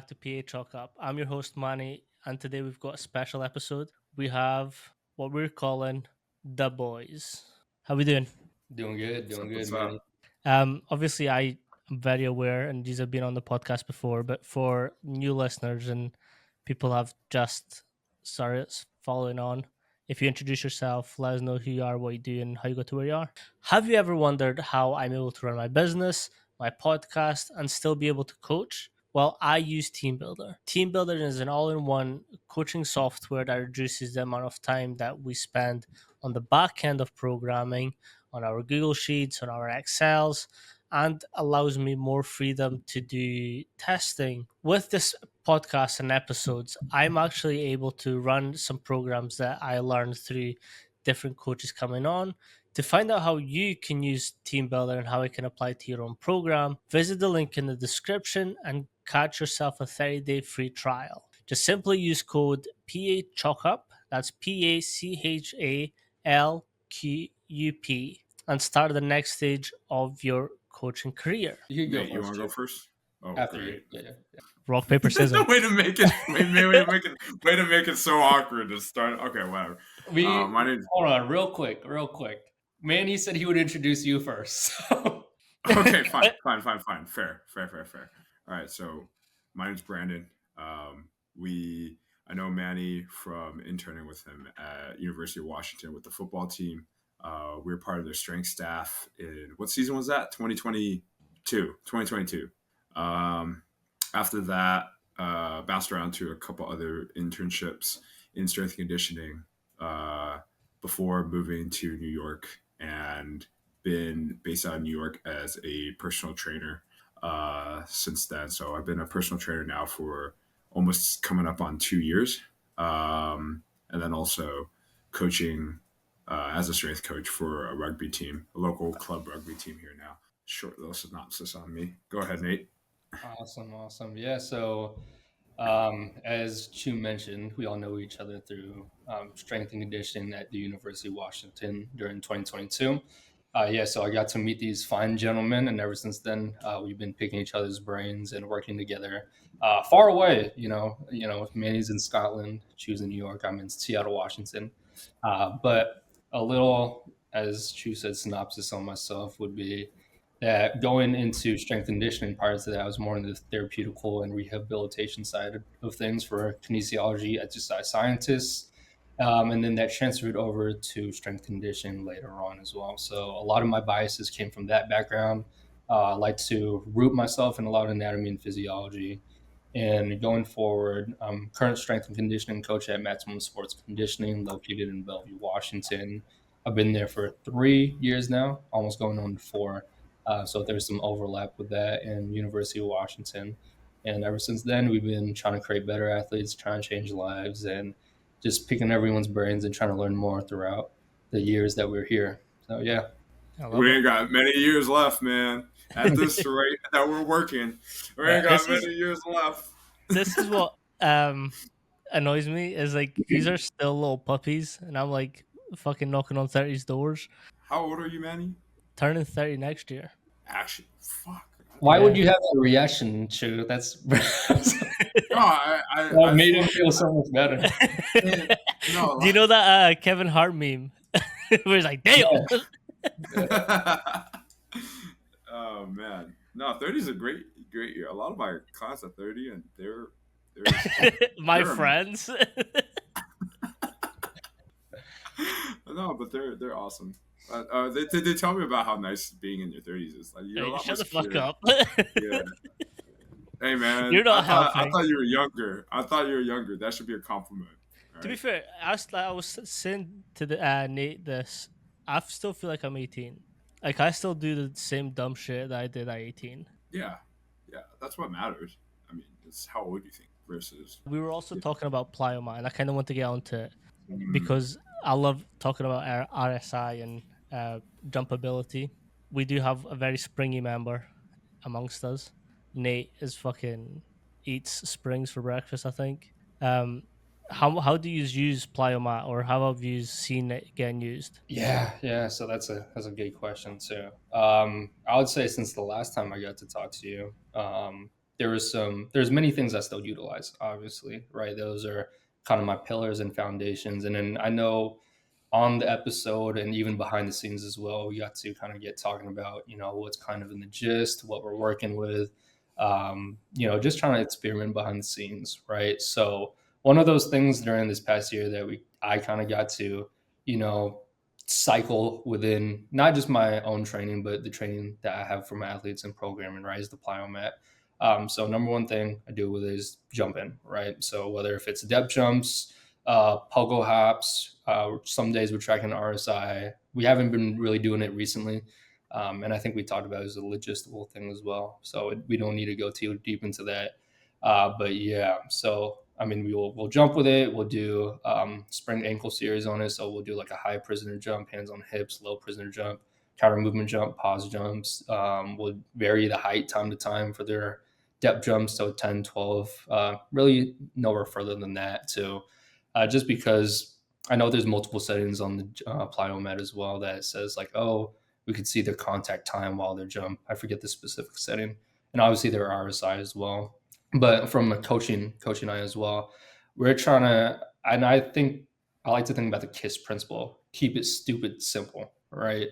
back to PA Chalk Up. I'm your host, Manny, and today we've got a special episode. We have what we're calling Dub-Ois. How we doing? What's up? Doing good, What's man. up? Obviously, I am very aware, and these have been on the podcast before, but for new listeners and people have just started following on, if you introduce yourself, let us know who you are, what you do, and how you got to where you are. Have you ever wondered how I'm able to run my business, my podcast, and still be able to coach? Well, I use TeamBuildr. TeamBuildr is an all in one coaching software that reduces the amount of time that we spend on the back end of programming, on our Google Sheets, on our Excels, and allows me more freedom to do testing. With this podcast and episodes, I'm actually able to run some programs that I learned through different coaches coming on. To find out how you can use TeamBuildr and how it can apply to your own program, visit the link in the description and catch yourself a 30-day free trial. Just simply use code PACHOCUP, that's PACHALQUP, and start the next stage of your coaching career. You can go Nate, you first. want to go Chip. first? Oh, After great. you. Yeah. Rock, paper, scissors. way to make it. Way to make it so awkward to start. Okay, whatever. My name's Hold on, real quick. Manny said he would introduce you first. okay. Fine. Fair. All right. So my name's Brandon. I know Manny from interning with him at University of Washington with the football team. We were part of their strength staff in what season was that? 2022. After that, bounced around to a couple other internships in strength and conditioning before moving to New York, and been based out of New York as a personal trainer since then. So I've been a personal trainer now for almost coming up on 2 years, and then also coaching as a strength coach for a rugby team, a local club rugby team here now. Short little synopsis on me. Go ahead, Nate. Awesome. Yeah, so as Chu mentioned, we all know each other through strength and conditioning at the University of Washington during 2022. So I got to meet these fine gentlemen, and ever since then, we've been picking each other's brains and working together far away. If Manny's in Scotland, Chu's in New York, I'm in Seattle, Washington. But a little, as Chu said, synopsis on myself would be that going into strength and conditioning, prior to that, I was more in the therapeutical and rehabilitation side of things for kinesiology, exercise scientists. And then that transferred over to strength conditioning later on as well. So a lot of my biases came from that background. I like to root myself in a lot of anatomy and physiology. And going forward, I'm current strength and conditioning coach at Maximum Sports Conditioning, located in Bellevue, Washington. I've been there for 3 years now, almost going on 4. So there's some overlap with that in University of Washington. And ever since then, we've been trying to create better athletes, trying to change lives, and just picking everyone's brains and trying to learn more throughout the years that we're here. So, yeah. We ain't got many years left, man. At this rate that we're working, we ain't got many years left. This is what annoys me is like these are still little puppies, and I'm like fucking knocking on 30's doors. How old are you, Manny? Turning 30 next year. Actually, fuck. Why would you have that reaction, Chu? That's No, that made him feel so much better. No, do you know that Kevin Hart meme where he's like, damn? Oh man, no, 30 is a great year. A lot of my class are 30, and they're my friends. No, but they're awesome. They tell me about how nice being in your 30s is. Like, you're a lot shut the more fuck up. Yeah. Hey man, you're not I thought you were younger. That should be a compliment. To be fair, I was saying to the Nate this. I still feel like I'm 18. Like I still do the same dumb shit that I did at 18. Yeah, that's what matters. I mean, it's how old you think versus. We were also talking about plyomat, and I kind of want to get onto it because I love talking about our RSI and jumpability. We do have a very springy member amongst us. Nate is fucking eats springs for breakfast, I think. How do you use plyomat, or how have you seen it getting used? Yeah. So that's a good question too. I would say since the last time I got to talk to you, there's many things I still utilize, obviously, right? Those are kind of my pillars and foundations. And then I know on the episode and even behind the scenes as well, we got to kind of get talking about, what's kind of in the gist, what we're working with, just trying to experiment behind the scenes, right? So one of those things during this past year that I kind of got to, you know, cycle within not just my own training, but the training that I have for my athletes and programming, right, is the plyomet. So number one thing I do with it is jumping, right? So whether if it's depth jumps, pogo hops, some days we're tracking RSI. We haven't been really doing it recently. And I think we talked about it as a logistical thing as well. So we don't need to go too deep into that. But yeah, so I mean, we'll jump with it. We'll do spring ankle series on it. So we'll do like a high prisoner jump, hands on hips, low prisoner jump, counter movement jump, pause jumps. We'll vary the height time to time for their depth jumps. So 10, 12, really nowhere further than that. So just because I know there's multiple settings on the plyomet as well that says like, oh, we could see their contact time while they jump. I forget the specific setting, and obviously their RSI as well. But from a coaching eye as well, we're trying to, and I think I like to think about the KISS principle: keep it stupid simple, right?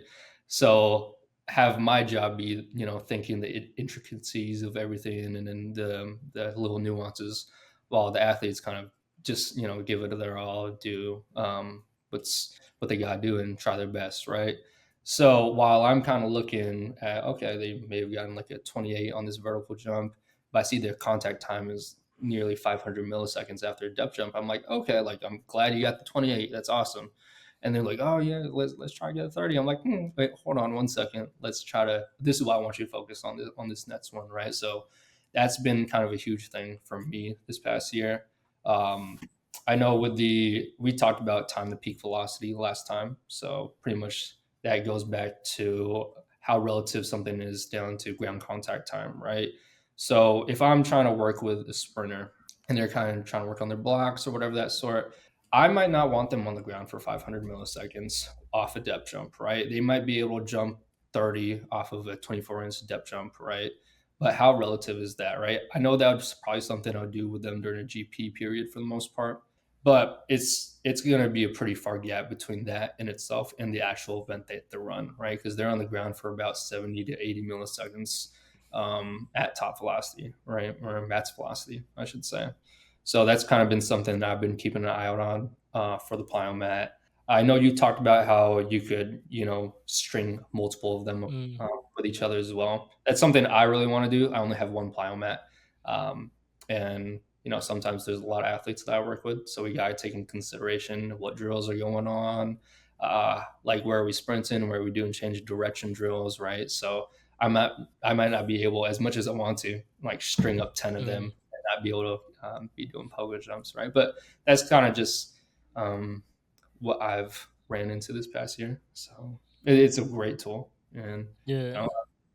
So have my job be, thinking the intricacies of everything and then the little nuances, while the athletes kind of just give it their all, do what they got to do and try their best, right? So while I'm kind of looking at, okay, they may have gotten like a 28 on this vertical jump, but I see their contact time is nearly 500 milliseconds after a depth jump. I'm like, okay, like I'm glad you got the 28. That's awesome. And they're like, oh yeah, let's try to get a 30. I'm like, wait, hold on one second. Let's try to. This is what I want you to focus on this next one, right? So that's been kind of a huge thing for me this past year. I know we talked about time to peak velocity last time, so pretty much that goes back to how relative something is down to ground contact time, right? So if I'm trying to work with a sprinter and they're kind of trying to work on their blocks or whatever that sort, I might not want them on the ground for 500 milliseconds off a depth jump, right? They might be able to jump 30 off of a 24-inch depth jump, right? But how relative is that, right? I know that was probably something I would do with them during a GP period for the most part, but it's going to be a pretty far gap between that in itself and the actual event that they run, right? Because they're on the ground for about 70 to 80 milliseconds at top velocity, right? Or max velocity, I should say. So that's kind of been something that I've been keeping an eye out on for the plyomet. I know you talked about how you could, string multiple of them Mm. with each other as well. That's something I really want to do. I only have one plyomet. And sometimes there's a lot of athletes that I work with, so we got to take in consideration what drills are going on, like where are we sprinting, where are we doing change of direction drills, right? So I might not be able, as much as I want to, like string up 10 of them Mm. and not be able to be doing pogo jumps, right? But that's kind of just what I've ran into this past year. So it's a great tool, and Yeah.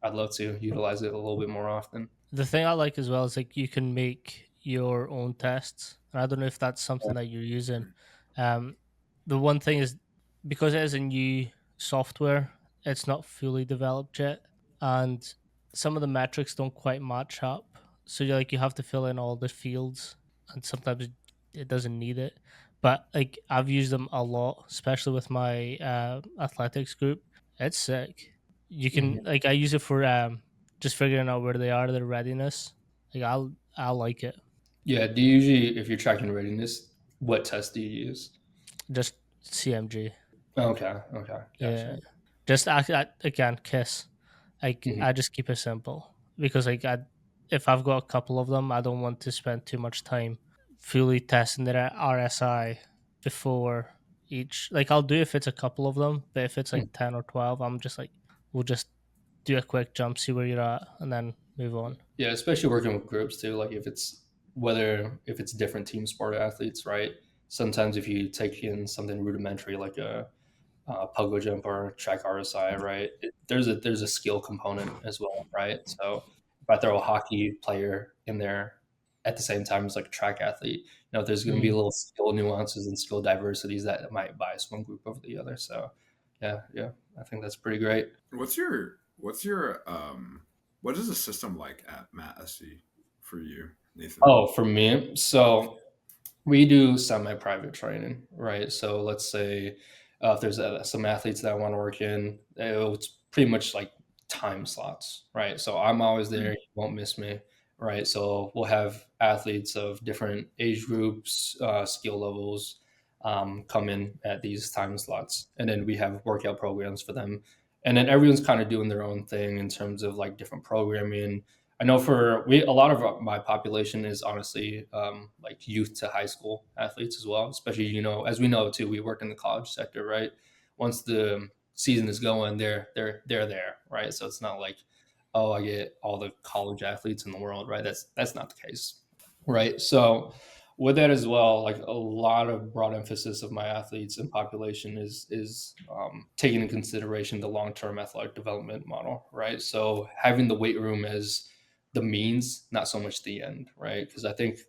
I'd love to utilize it a little bit more often. The thing I like as well is like you can make your own tests. And I don't know if that's Yeah. something that you're using. Um, the one thing is because it is a new software, it's not fully developed yet, and some of the metrics don't quite match up. So you have to fill in all the fields, and sometimes it doesn't need it. But like I've used them a lot, especially with my athletics group. It's sick. You Mhm. can like I use it for just figuring out where they are, their readiness. Like I like it. Yeah. Do you usually, if you're tracking readiness, what test do you use? Just CMG. Okay. Okay. Yeah. Gotcha. Just again kiss. Like Mhm. I just keep it simple because like if I've got a couple of them, I don't want to spend too much time fully testing their RSI before each. Like I'll do if it's a couple of them, but if it's like 10 or 12, I'm just like we'll just do a quick jump, see where you're at, and then move on. Yeah, especially working with groups too. Like if it's different team sport athletes, right? Sometimes if you take in something rudimentary like a pogo jump or track RSI, right? There's a skill component as well, right? So if I throw a hockey player in there at the same time as like a track athlete, there's going to be Mm. little skill nuances and skill diversities that might bias one group over the other. So yeah, I think that's pretty great. What's your what is the system like at Matt SC for you, Nathan? Oh, for me, so we do semi-private training, right? So let's say if there's some athletes that I want to work in, it's pretty much like time slots, right? So I'm always there, you won't miss me, right? So we'll have athletes of different age groups, skill levels, come in at these time slots, and then we have workout programs for them, and then everyone's kind of doing their own thing in terms of like different programming. I know for we a lot of my population is honestly like youth to high school athletes as well. Especially as we know too, we work in the college sector, right? Once the season is going, they're there, right? So it's not like, oh, I get all the college athletes in the world, right? That's not the case, right? So with that as well, like a lot of broad emphasis of my athletes and population is taking into consideration the long term athletic development model, right? So having the weight room as the means, not so much the end, right? Because I think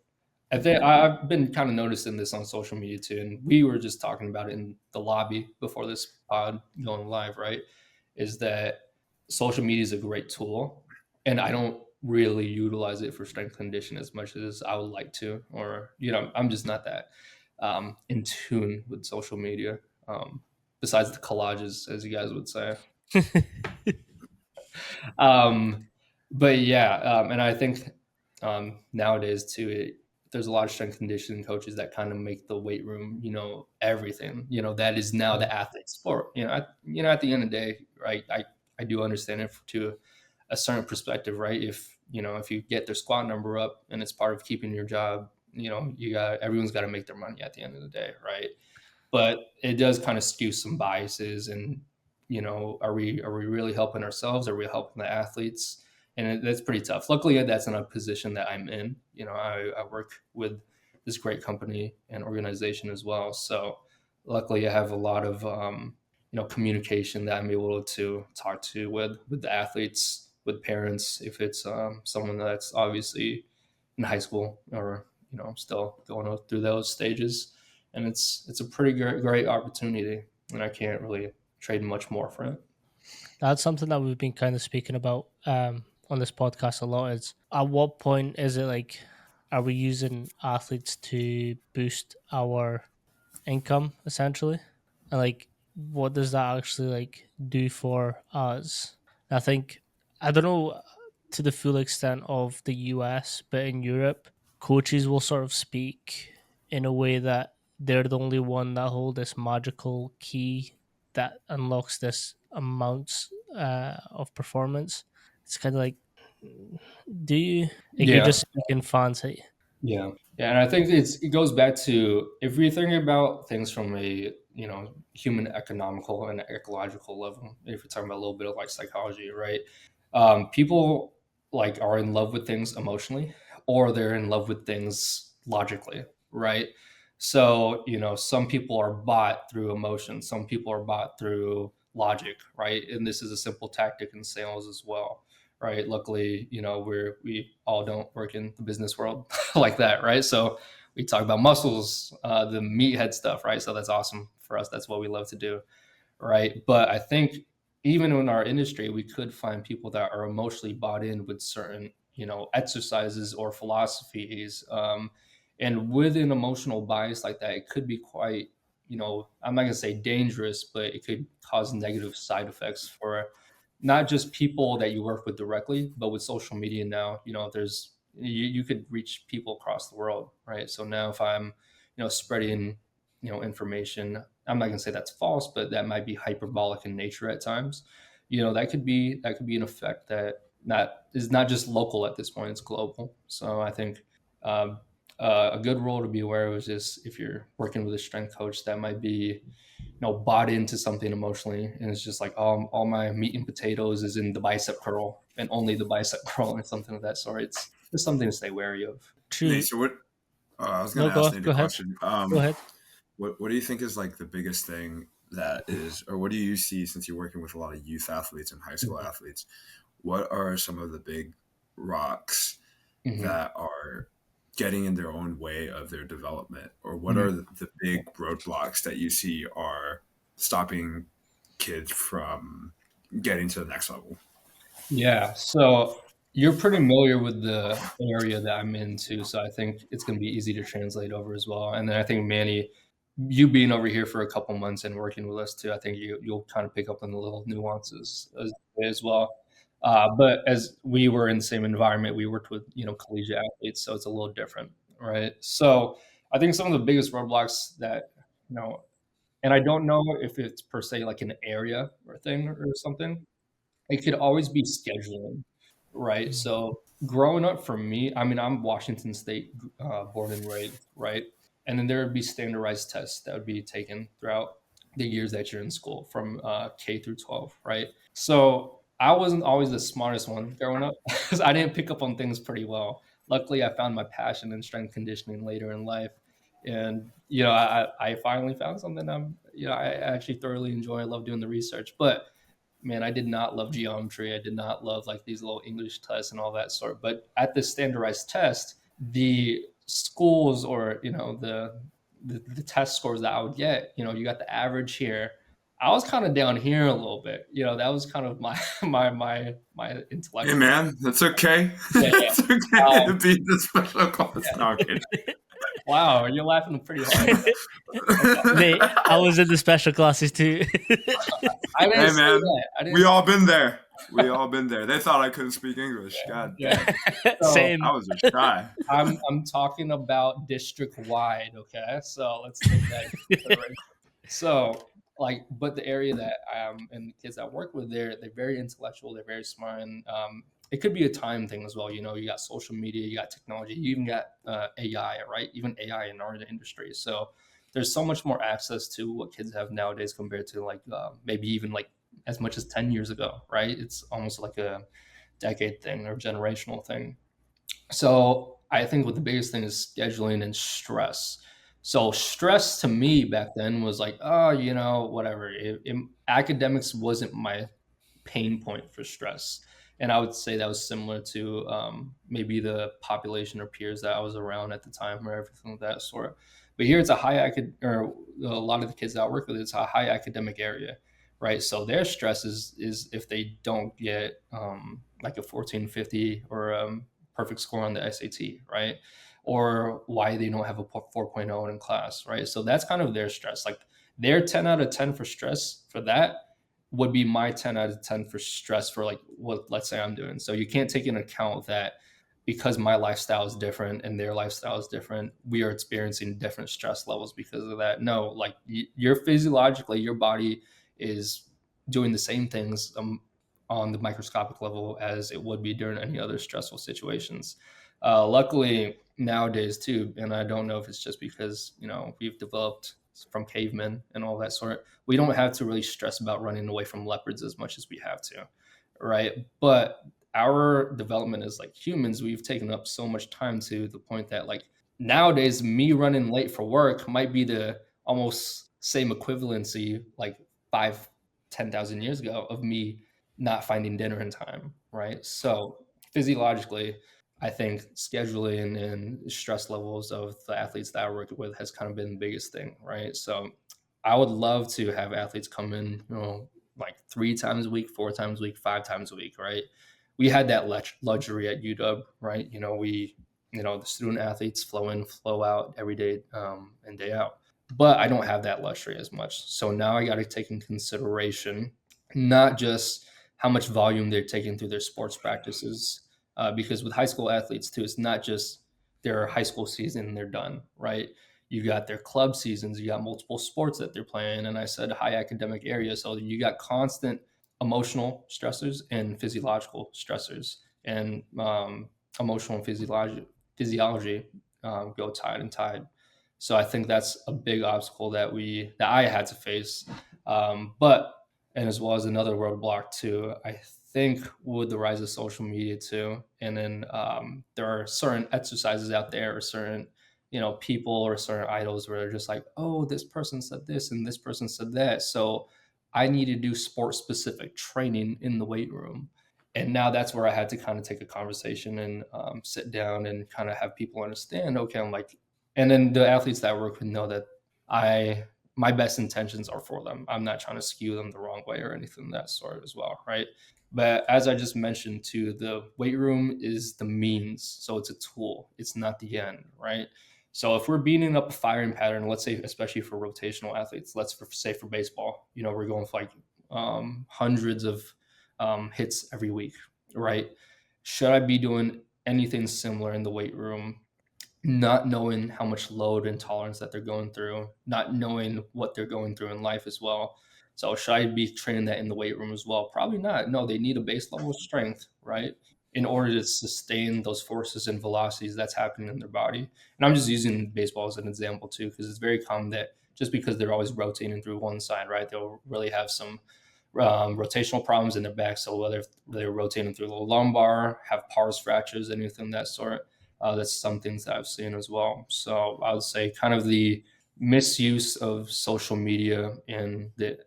I've been kind of noticing this on social media too, and we were just talking about it in the lobby before this pod going live, right? Is that social media is a great tool, and I don't really utilize it for strength condition as much as I would like to, or I'm just not that in tune with social media. Besides the collages, as you guys would say. um, but yeah, and I think nowadays too, there's a lot of strength conditioning coaches that kind of make the weight room, everything. That is now Mm. the athlete sport. At the end of the day, right? I do understand it to a certain perspective, right? If you get their squat number up and it's part of keeping your job, everyone's got to make their money at the end of the day, right? But it does kind of skew some biases, and are we really helping ourselves, are we helping the athletes? And that's pretty tough. Luckily, that's in a position that I'm in. I work with this great company and organization as well, so luckily I have a lot of communication that I'm able to talk to with the athletes, with parents, if it's someone that's obviously in high school or still going through those stages. And it's a pretty great opportunity, and I can't really trade much more for it. That's something that we've been kind of speaking about on this podcast a lot. Is at what point is it like, are we using athletes to boost our income essentially, and like what does that actually like do for us? I think, I don't know to the full extent of the US, but in Europe, coaches will sort of speak in a way that they're the only one that hold this magical key that unlocks this amounts of performance. It's kind of like, do you, like, you're Yeah, just speaking fancy. yeah, and I think it goes back to, if we think about things from a human economical and ecological level. If we're talking about a little bit of like psychology, right? People like are in love with things emotionally, or they're in love with things logically, right? So some people are bought through emotion, some people are bought through logic, right? And this is a simple tactic in sales as well, right? Luckily, we all don't work in the business world like that, right? So we talk about muscles, the meathead stuff, right? So that's awesome for us. That's what we love to do, right? But I think even in our industry, we could find people that are emotionally bought in with certain, exercises or philosophies. And with an emotional bias like that, it could be quite, I'm not going to say dangerous, but it could cause negative side effects for not just people that you work with directly, but with social media now. You could reach people across the world, right? So now if I'm, spreading, information, I'm not going to say that's false, but that might be hyperbolic in nature at times. That could be an effect that not is not just local at this point; it's global. So I think um, a good role to be aware of is just if you're working with a strength coach that might be bought into something emotionally, and it's just like all my meat and potatoes is in the bicep curl and only the bicep curl or something of that sort. It's just something to stay wary of. Nate, True. so what? I was going No, to ask go Nate a go ahead. question. Go ahead. What do you think is like the biggest thing that is, or what do you see since you're working with a lot of youth athletes and high school athletes? What are some of the big rocks Mm-hmm. that are getting in their own way of their development, or what Mm-hmm. are the big roadblocks that you see are stopping kids from getting to the next level? Yeah. So you're pretty familiar with the area that I'm into, so I think it's going to be easy to translate over as well. And then I think Manny, you being over here for a couple months and working with us too, I think you'll kind of pick up on the little nuances as well. But as we were in the same environment, we worked with collegiate athletes, so it's a little different, right? So I think some of the biggest roadblocks that you know, and I don't know if it's per se like an area or thing or something. It could always be scheduling, right? So growing up for me, I mean, I'm Washington State born and raised, right? And then there would be standardized tests that would be taken throughout the years that you're in school from K through 12, right? So I wasn't always the smartest one growing up because I didn't pick up on things pretty well. Luckily, I found my passion in strength conditioning later in life. And, I finally found something I actually thoroughly enjoy. I love doing the research. But man, I did not love geometry. I did not love like these little English tests and all that sort. But at the standardized test, the schools or the test scores that I would get, you got the average here. I was kind of down here a little bit. That was kind of my my Hey intellectual. man, that's okay. Yeah, It's yeah. okay to be the special class. Yeah. No, I'm kidding. Wow, you're laughing pretty hard. Mate, I was in the special classes too. I didn't Hey say man, that. I didn't. we all been there. We all been there. They thought I couldn't speak English. God Yeah. damn. So Same. I was a shy. I'm talking about district wide, okay? So let's take that into consideration. So but the area that and the kids I work with, they're very intellectual, they're very smart, and it could be a time thing as well. You got social media, you got technology, you even got AI, right? Even AI in our industry. So there's so much more access to what kids have nowadays compared to like maybe even like as much as 10 years ago, right? It's almost like a decade thing or generational thing. So I think what the biggest thing is scheduling and stress. So stress to me back then was like, oh, whatever. Academics wasn't my pain point for stress. And I would say that was similar to maybe the population or peers that I was around at the time or everything of that sort. But here it's or a lot of the kids that I work with, it's a high academic area, right? So their stress is if they don't get like a 1450 or perfect score on the SAT, right? Or why they don't have a 4.0 in class, right? So that's kind of their stress. Like their 10 out of 10 for stress for that would be my 10 out of 10 for stress for like what let's say I'm doing. So you can't take into account that because my lifestyle is different and their lifestyle is different, we are experiencing different stress levels because of that. No, like you're physiologically, your body is doing the same things on the microscopic level as it would be during any other stressful situations. Luckily nowadays too, and I don't know if it's just because we've developed from cavemen and all that sort. We don't have to really stress about running away from leopards as much as we have to, right? But our development as like humans, we've taken up so much time to the point that like nowadays me running late for work might be the almost same equivalency like 5, 10,000 years ago of me not finding dinner in time, right? So physiologically, I think scheduling and stress levels of the athletes that I work with has kind of been the biggest thing, right? So I would love to have athletes come in, like 3 times a week, 4 times a week, 5 times a week, right? We had that luxury at UW, right? The student athletes flow in, flow out every day and day out. But I don't have that luxury as much. So now I got to take in consideration not just how much volume they're taking through their sports practices, because with high school athletes too, it's not just their high school season and they're done, right? You got their club seasons, you got multiple sports that they're playing, and I said high academic area, so you got constant emotional stressors and physiological stressors, and emotional and physiology go tied and tied. So I think that's a big obstacle that I had to face, but and as well as another roadblock too. I think with the rise of social media too, and then there are certain exercises out there, or certain people or certain idols where they're just like, oh, this person said this and this person said that, so I need to do sport specific training in the weight room. And now that's where I had to kind of take a conversation and sit down and kind of have people understand. Okay, I'm like, and then the athletes that I work with know that I my best intentions are for them. I'm not trying to skew them the wrong way or anything of that sort as well, right? But as I just mentioned too, the weight room is the means, so it's a tool. It's not the end, right? So if we're beating up a firing pattern, let's say, especially for rotational athletes, say for baseball, we're going for like hundreds of hits every week, right? Should I be doing anything similar in the weight room, not knowing how much load and tolerance that they're going through, not knowing what they're going through in life as well? So should I be training that in the weight room as well? Probably not. No, they need a base level of strength, right? In order to sustain those forces and velocities that's happening in their body. And I'm just using baseball as an example too, because it's very common that just because they're always rotating through one side, right, they'll really have some rotational problems in their back. So whether they're rotating through the lumbar, have pars fractures, anything of that sort, that's some things that I've seen as well. So I would say kind of the misuse of social media and the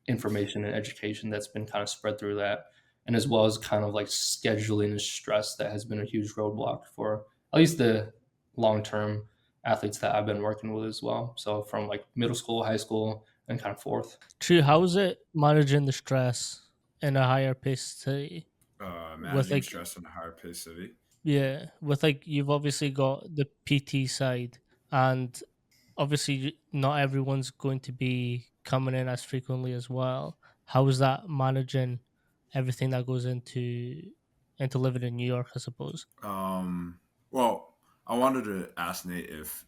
information and education that's been kind of spread through that, and as well as kind of like scheduling and stress that has been a huge roadblock for at least the long term athletes that I've been working with as well. So from like middle school, high school, and kind of forth. True. How is it managing the stress in a higher paced city? With Managing like, stress in a higher paced city. yeah, with like, you've obviously got the PT side, and obviously not everyone's going to be coming in as frequently as well. How is that managing everything that goes into living in New York, I suppose? Well, I wanted to ask Nate if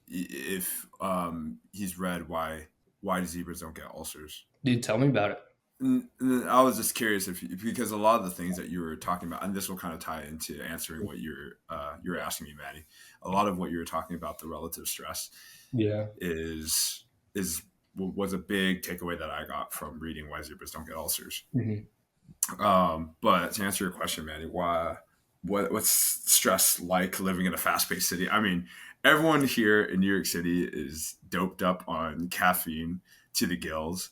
he's read why zebras don't get ulcers. Dude, tell me about it. I was just curious if because a lot of the things that you were talking about, and this will kind of tie into answering what you're asking me, Manny. A lot of what you were talking about, the relative stress, Yeah. is was a big takeaway that I got from reading Why Zebras Don't Get Ulcers. Mhm. But to answer your question, Manny, what's stress like living in a fast paced city? I mean, everyone here in New York City is doped up on caffeine to the gills,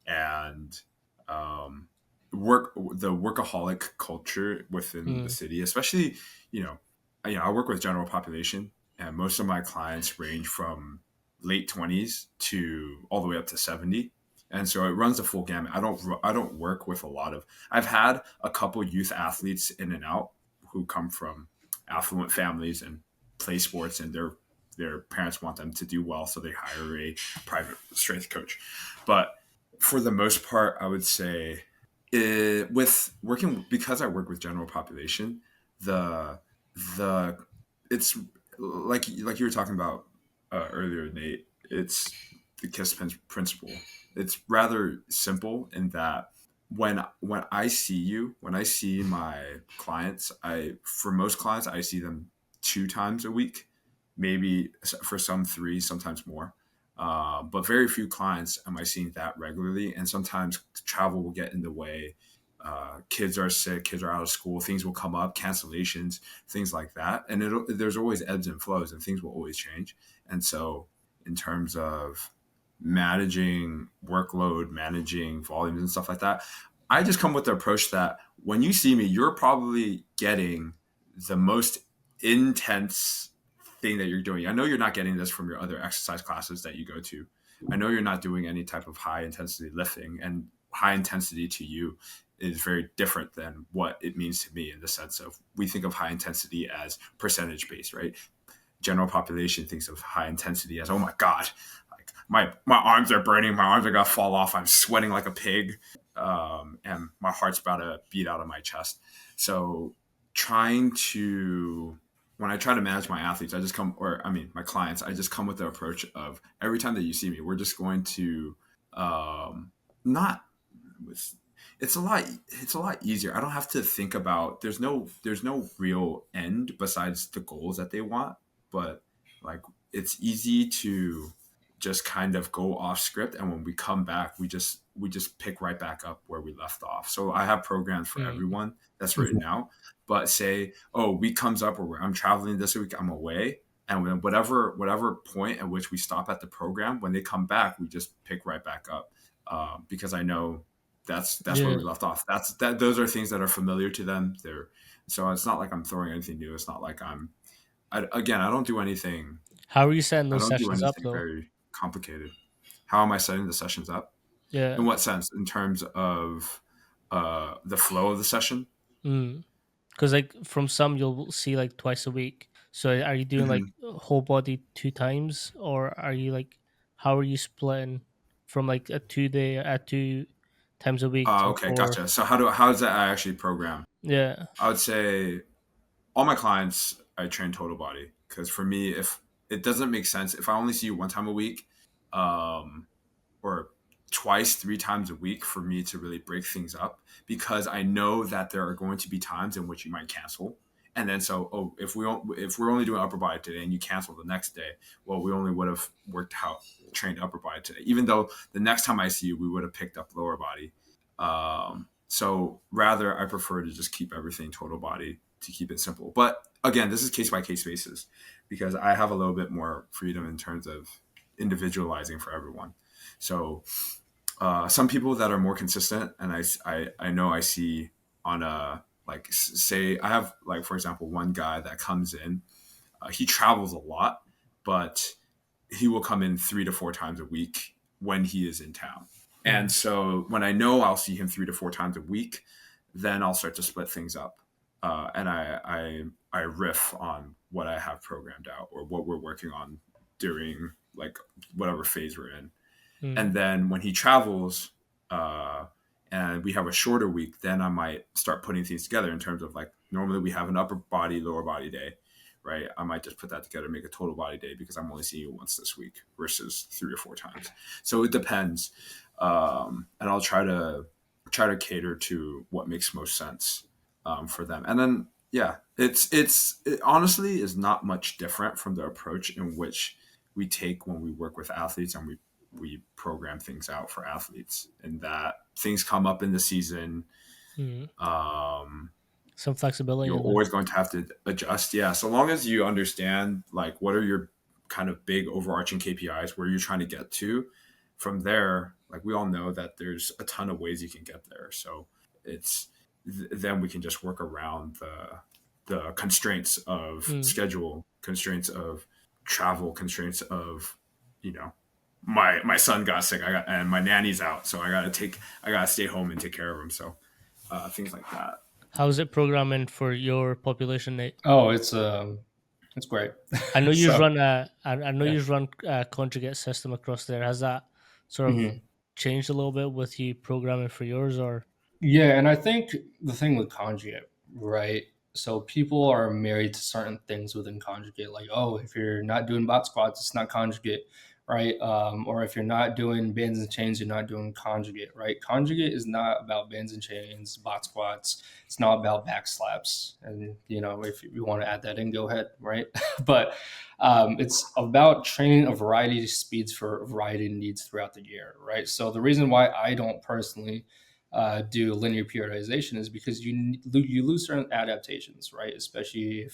and the workaholic culture within the Mm. city, especially you know, I work with general population, and most of my clients range from late 20s to all the way up to 70. And so it runs the full gamut. I don't work with a lot of. I've had a couple youth athletes in and out who come from affluent families and play sports, and their parents want them to do well, so they hire a private strength coach. But for the most part, I would say with working, because I work with general population, the the it's like you were talking about earlier, Nate. It's the KISS principle. It's rather simple in that when I see my clients, I for most clients I see them 2 times a week, maybe for some 3, sometimes more. But very few clients am I seeing that regularly, and sometimes travel will get in the way. Kids are sick, kids are out of school, things will come up, cancellations, things like that, and there's always ebbs and flows, and things will always change. And so, in terms of managing workload, managing volumes, and stuff like that, I just come with the approach that when you see me, you're probably getting the most intense thing that you're doing. I know you're not getting this from your other exercise classes that you go to. I know you're not doing any type of high intensity lifting, and high intensity to you is very different than what it means to me, in the sense of we think of high intensity as percentage based, right? General population thinks of high intensity as, oh my God, like my arms are burning, my arms are gonna fall off, I'm sweating like a pig, and my heart's about to beat out of my chest. So trying to when I try to manage my athletes, my clients, I just come with the approach of every time that you see me, we're just going to not. It's a lot easier. I don't have to think about. There's no real end besides the goals that they want, but like it's easy to just kind of go off script, and when we come back, we just pick right back up where we left off. So I have programs for Mm. everyone that's written out, but say, oh, week comes up where I'm traveling this week, I'm away, and when whatever point at which we stop at the program, when they come back, we just pick right back up, because I know that's where Yeah. we left off. Those are things that are familiar to them. So it's not like I'm throwing anything new. It's not like again, I don't do anything. How are you setting I those don't do sessions up anything though? very complicated. How am I setting the sessions up? In Yeah. what sense? In terms of the flow of the session? Mm. Because like from some you'll see like twice a week. So are you doing like Mhm. whole body 2 times, or are you like how are you splitting from like a 2 day at 2 times a week to Okay, four? gotcha. So how does that actually program? Yeah. I would say all my clients I train total body because for me, if it doesn't make sense, if I only see you one time a week, um, or twice, 3 times a week for me to really break things up because I know that there are going to be times in which you might cancel. And then so, if we're only doing upper body today and you cancel the next day, well, we only would have worked out trained upper body today. Even though the next time I see you, we would have picked up lower body. So rather, I prefer to just keep everything total body to keep it simple. But again, this is case by case basis because I have a little bit more freedom in terms of individualizing for everyone. So some people that are more consistent, and I know I see on a like say I have like for example one guy that comes in, he travels a lot, but he will come in 3 to 4 times a week when he is in town. And Mm. so when I know I'll see him 3 to 4 times a week, then I'll start to split things up, and I riff on what I have programmed out or what we're working on during like whatever phase we're in. And Mm. then when he travels, uh, and we have a shorter week, then I might start putting things together in terms of like normally we have an upper body, lower body day, right? I might just put that together, make a total body day because I'm only seeing you once this week versus 3 or 4 times. So it depends, and I'll try to cater to what makes most sense for them. And then yeah, it honestly is not much different from the approach in which we take when we work with athletes and we program things out for athletes and that things come up in the season. Mm. um, Some flexibility you're in there. always going to have to adjust, yeah, so long as you understand like what are your kind of big overarching KPIs where you're trying to get to. From there, like we all know that there's a ton of ways you can get there, so it's then we can just work around the constraints of Mm. schedule, constraints of travel, constraints of you know my son got sick, I got and my nanny's out, so I gotta stay home and take care of him, so things like that. How's it programming for your population, Nate? Oh, it's great. I know you So run I know yeah. you run a conjugate system across there. Has that sort of Mhm. changed a little bit with you programming for yours, or? Yeah, and I think the thing with conjugate, right? So people are married to certain things within conjugate, like, oh, if you're not doing bot squats, it's not conjugate, right? Or if you're not doing bands and chains, you're not doing conjugate, right? Conjugate is not about bands and chains, bot squats. It's not about back slaps. And, if you want to add that in, go ahead, right? But it's about training a variety of speeds for a variety of needs throughout the year, right? So the reason why I don't personally do linear periodization is because you lose certain adaptations, right? Especially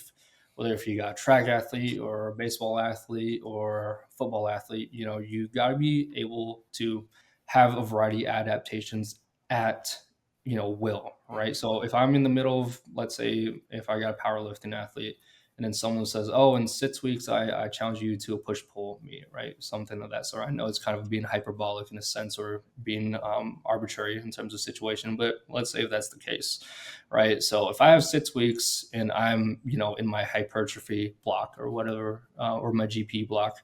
whether if you got a track athlete or a baseball athlete or football athlete, you got to be able to have a variety of adaptations at will, right? So if I'm in the middle of, let's say, if I got a powerlifting athlete and then someone says, "Oh, in 6 weeks, I challenge you to a push pull meet," right? Something of that sort. I know it's kind of being hyperbolic in a sense or being arbitrary in terms of situation, but let's say if that's the case, right? So if I have 6 weeks and I'm in my hypertrophy block or whatever, or my GP block,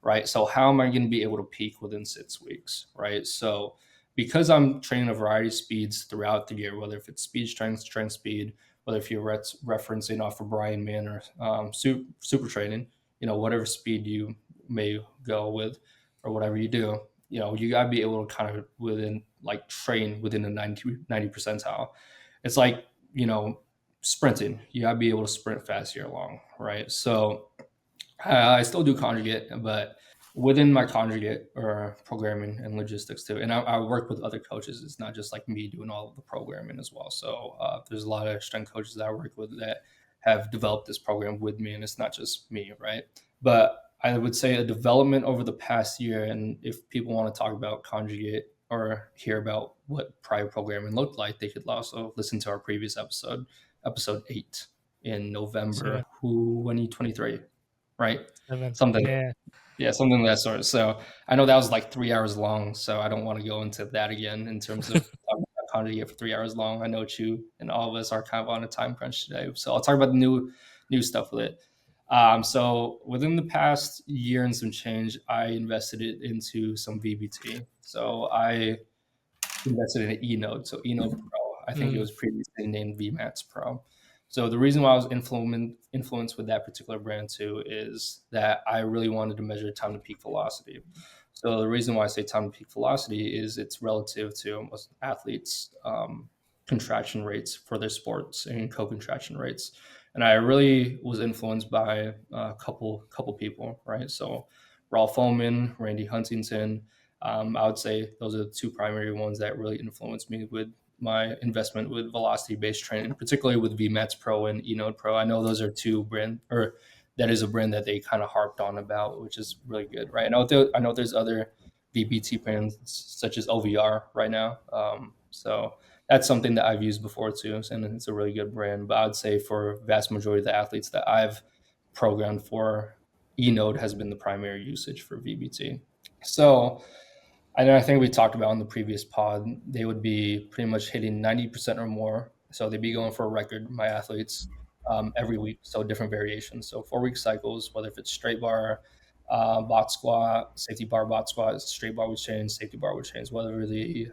right? So how am I going to be able to peak within 6 weeks, right? So because I'm training a variety of speeds throughout the year, whether if it's speed strength, strength speed, whether if you're referencing off of Brian Mann or super training, whatever speed you may go with or whatever you do, you got to be able to kind of train within the 90 percentile. It's like, sprinting. You got to be able to sprint fast year long, right? So I still do conjugate, but within my conjugate or programming and logistics too. And I work with other coaches. It's not just like me doing all of the programming as well. So there's a lot of strength coaches that I work with that have developed this program with me, and it's not just me, right? But I would say a development over the past year, and if people want to talk about conjugate or hear about what prior programming looked like, they could also listen to our previous episode 8 in Seven. November 2023, right? Seven. Something, Yeah. Yeah, something of that sort. So I know that was like 3 hours long, so I don't want to go into that again in terms of talking about content for 3 hours long. I know Chu and all of us are kind of on a time crunch today, so I'll talk about the new stuff with it. So within the past year and some change, I invested it into some VBT. So I invested in an eNode, so eNode Pro. I think it Mm, was previously named VMAX Pro. So the reason why I was influenced with that particular brand too is that I really wanted to measure time to peak velocity. So the reason why I say time to peak velocity is it's relative to most athletes' contraction rates for their sports and co-contraction rates. And I really was influenced by a couple people, right? So Rolf Foreman, Randy Huntington, I would say those are the two primary ones that really influenced me with my investment with velocity based training, particularly with VMAX Pro and eNode Pro. I know those are two brand, or that is a brand that they kind of harped on about, which is really good, right? I know there's other VBT brands such as OVR right now. So that's something that I've used before too, and it's a really good brand. But I'd say for vast majority of the athletes that I've programmed for, eNode has been the primary usage for VBT. So I think we talked about in the previous pod, they would be pretty much hitting 90% or more. So they'd be going for a record, my athletes, every week. So different variations. So 4 week cycles, whether if it's straight bar, bot squat, safety bar, bot squat, straight bar would change, safety bar would change, whatever the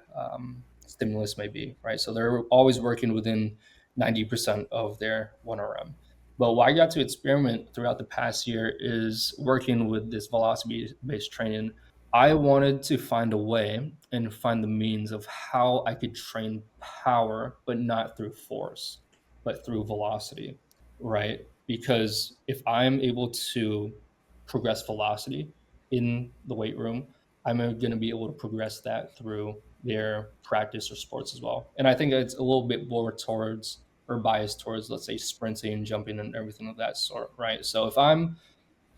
stimulus may be, right? So they're always working within 90% of their 1RM. But what I got to experiment throughout the past year is working with this velocity based training. I wanted to find a way and find the means of how I could train power, but not through force, but through velocity, right? Because if I'm able to progress velocity in the weight room, I'm going to be able to progress that through their practice or sports as well. And I think it's a little bit more towards or biased towards, let's say, sprinting, jumping, and everything of that sort, right? So if I'm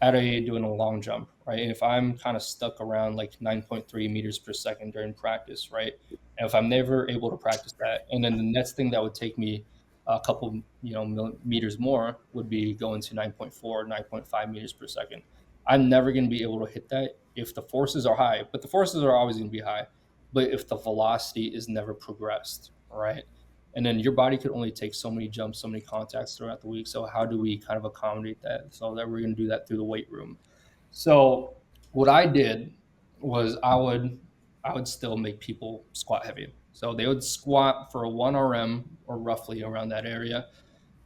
doing a long jump, right? If I'm kind of stuck around like 9.3 meters per second during practice, right? And if I'm never able to practice that, and then the next thing that would take me a couple, meters more would be going to 9.4, 9.5 meters per second. I'm never going to be able to hit that if the forces are high, but the forces are always going to be high. But if the velocity is never progressed, right? And then your body could only take so many jumps, so many contacts throughout the week. So how do we kind of accommodate that? So that we're going to do that through the weight room. So what I did was I would still make people squat heavy. So they would squat for a 1RM or roughly around that area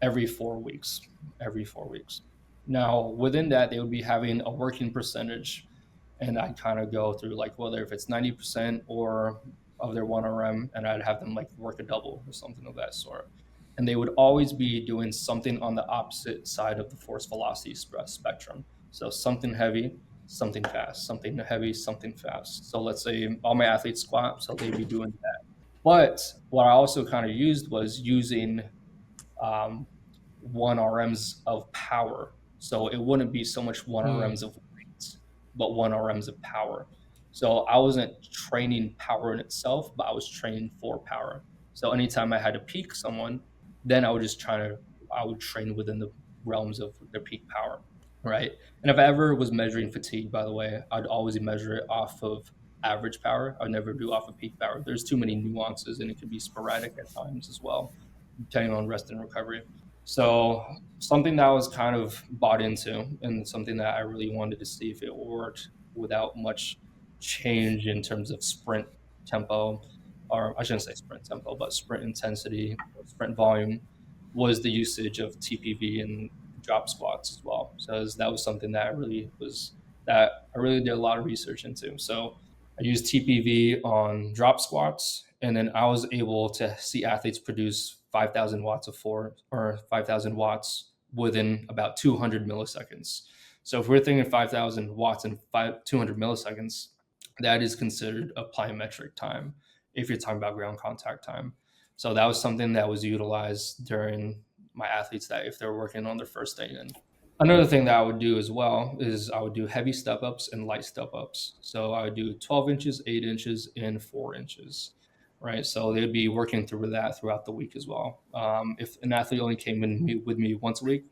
every 4 weeks. Every 4 weeks. Now within that, they would be having a working percentage, and I'd kind of go through like whether if it's 90% or of their 1RM, and I'd have them like work a double or something of that sort. And they would always be doing something on the opposite side of the force velocity spectrum. So something heavy, something fast, something heavy, something fast. So let's say all my athletes squat, so they'd be doing that. But what I also kind of used was using um, 1 RMs of power. So it wouldn't be so much 1 RMs mm, of weight, but 1 RMs of power. So I wasn't training power in itself, but I was training for power. So anytime I had to peak someone, then I would train within the realms of their peak power, right? And if I ever was measuring fatigue, by the way, I'd always measure it off of average power. I'd never do off of peak power. There's too many nuances, and it could be sporadic at times as well, depending on rest and recovery. So something that I was kind of bought into, and something that I really wanted to see if it worked without much change in terms of sprint tempo, or I shouldn't say sprint tempo, but sprint intensity or sprint volume, was the usage of TPV and drop squats as well. So that was something that I really did a lot of research into. So I used TPV on drop squats, and then I was able to see athletes produce 5,000 watts of force or 5,000 watts within about 200 milliseconds. So if we're thinking 5,000 watts in 200 milliseconds, that is considered a plyometric time if you're talking about ground contact time. So that was something that was utilized during my athletes that if they're working on their first day in. Another thing that I would do as well is I would do heavy step ups and light step ups. So I would do 12 inches, 8 inches, and 4 inches, right? So they'd be working through that throughout the week as well. If an athlete only came with me once a week,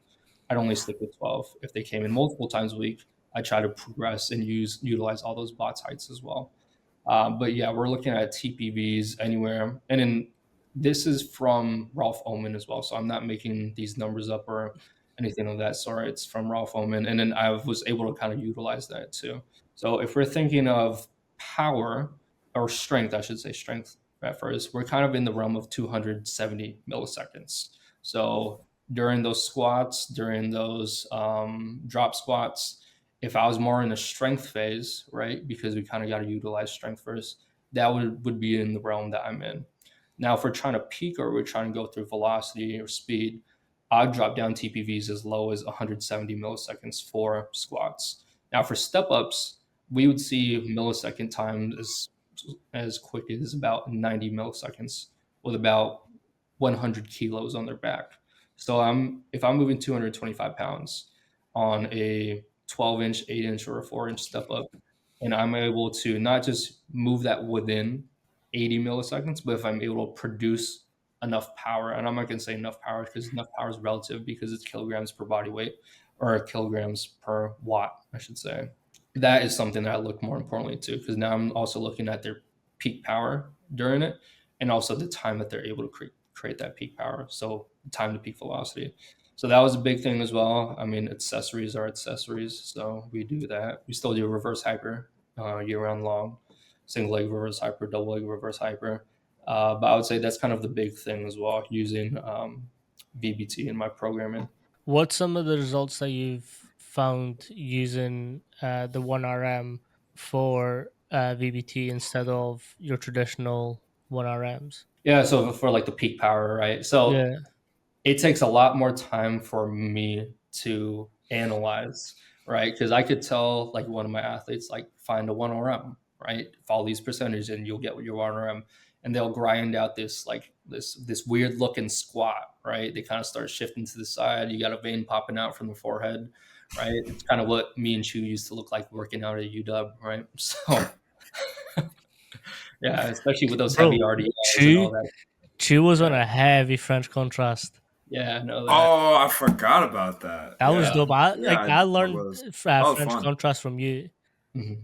I'd only stick with 12. If they came in multiple times a week, I try to progress and utilize all those bots heights as well. But yeah, we're looking at TPVs anywhere, and then this is from Ralph Oman as well. So I'm not making these numbers up or anything of that sort. It's from Ralph Oman, and then I was able to kind of utilize that too. So if we're thinking of power or strength, I should say strength at first, we're kind of in the realm of 270 milliseconds. So during those squats, during those drop squats, if I was more in a strength phase, right, because we kind of got to utilize strength first, that would be in the realm that I'm in. Now, if we're trying to peak or we're trying to go through velocity or speed, I'd drop down TPVs as low as 170 milliseconds for squats. Now, for step ups, we would see millisecond time as quick as about 90 milliseconds with about 100 kilos on their back. So if I'm moving 225 pounds on a 12-inch, 8-inch, or a 4-inch step up, and I'm able to not just move that within 80 milliseconds, but if I'm able to produce enough power, and I'm not going to say enough power because enough power is relative because it's kilograms per body weight or kilograms per watt, I should say. That is something that I look more importantly to because now I'm also looking at their peak power during it and also the time that they're able to create that peak power. So time to peak velocity. So that was a big thing as well. I mean, accessories are accessories, so we do that. We still do reverse hyper year round long, single leg reverse hyper, double leg reverse hyper. But I would say that's kind of the big thing as well, using VBT in my programming. What's some of the results that you've found using the 1RM for VBT instead of your traditional 1RMs? Yeah, so for like the peak power, right? So Yeah. it takes a lot more time for me to analyze, right? Because I could tell like one of my athletes, like find a 1RM, right? Follow these percentages and you'll get your 1RM. And they'll grind out this weird looking squat, right? They kind of start shifting to the side. You got a vein popping out from the forehead, right? It's kind of what me and Chu used to look like working out at UW, right? So yeah, especially with those heavy Bro, RDLs and Chu all that. Chu was on Yeah, a heavy French contrast. yeah, I know that. Oh, I forgot about that. That was Yeah, Yeah. dope. I yeah, like I I learned was. That was French fun. contrast from you. Mhm.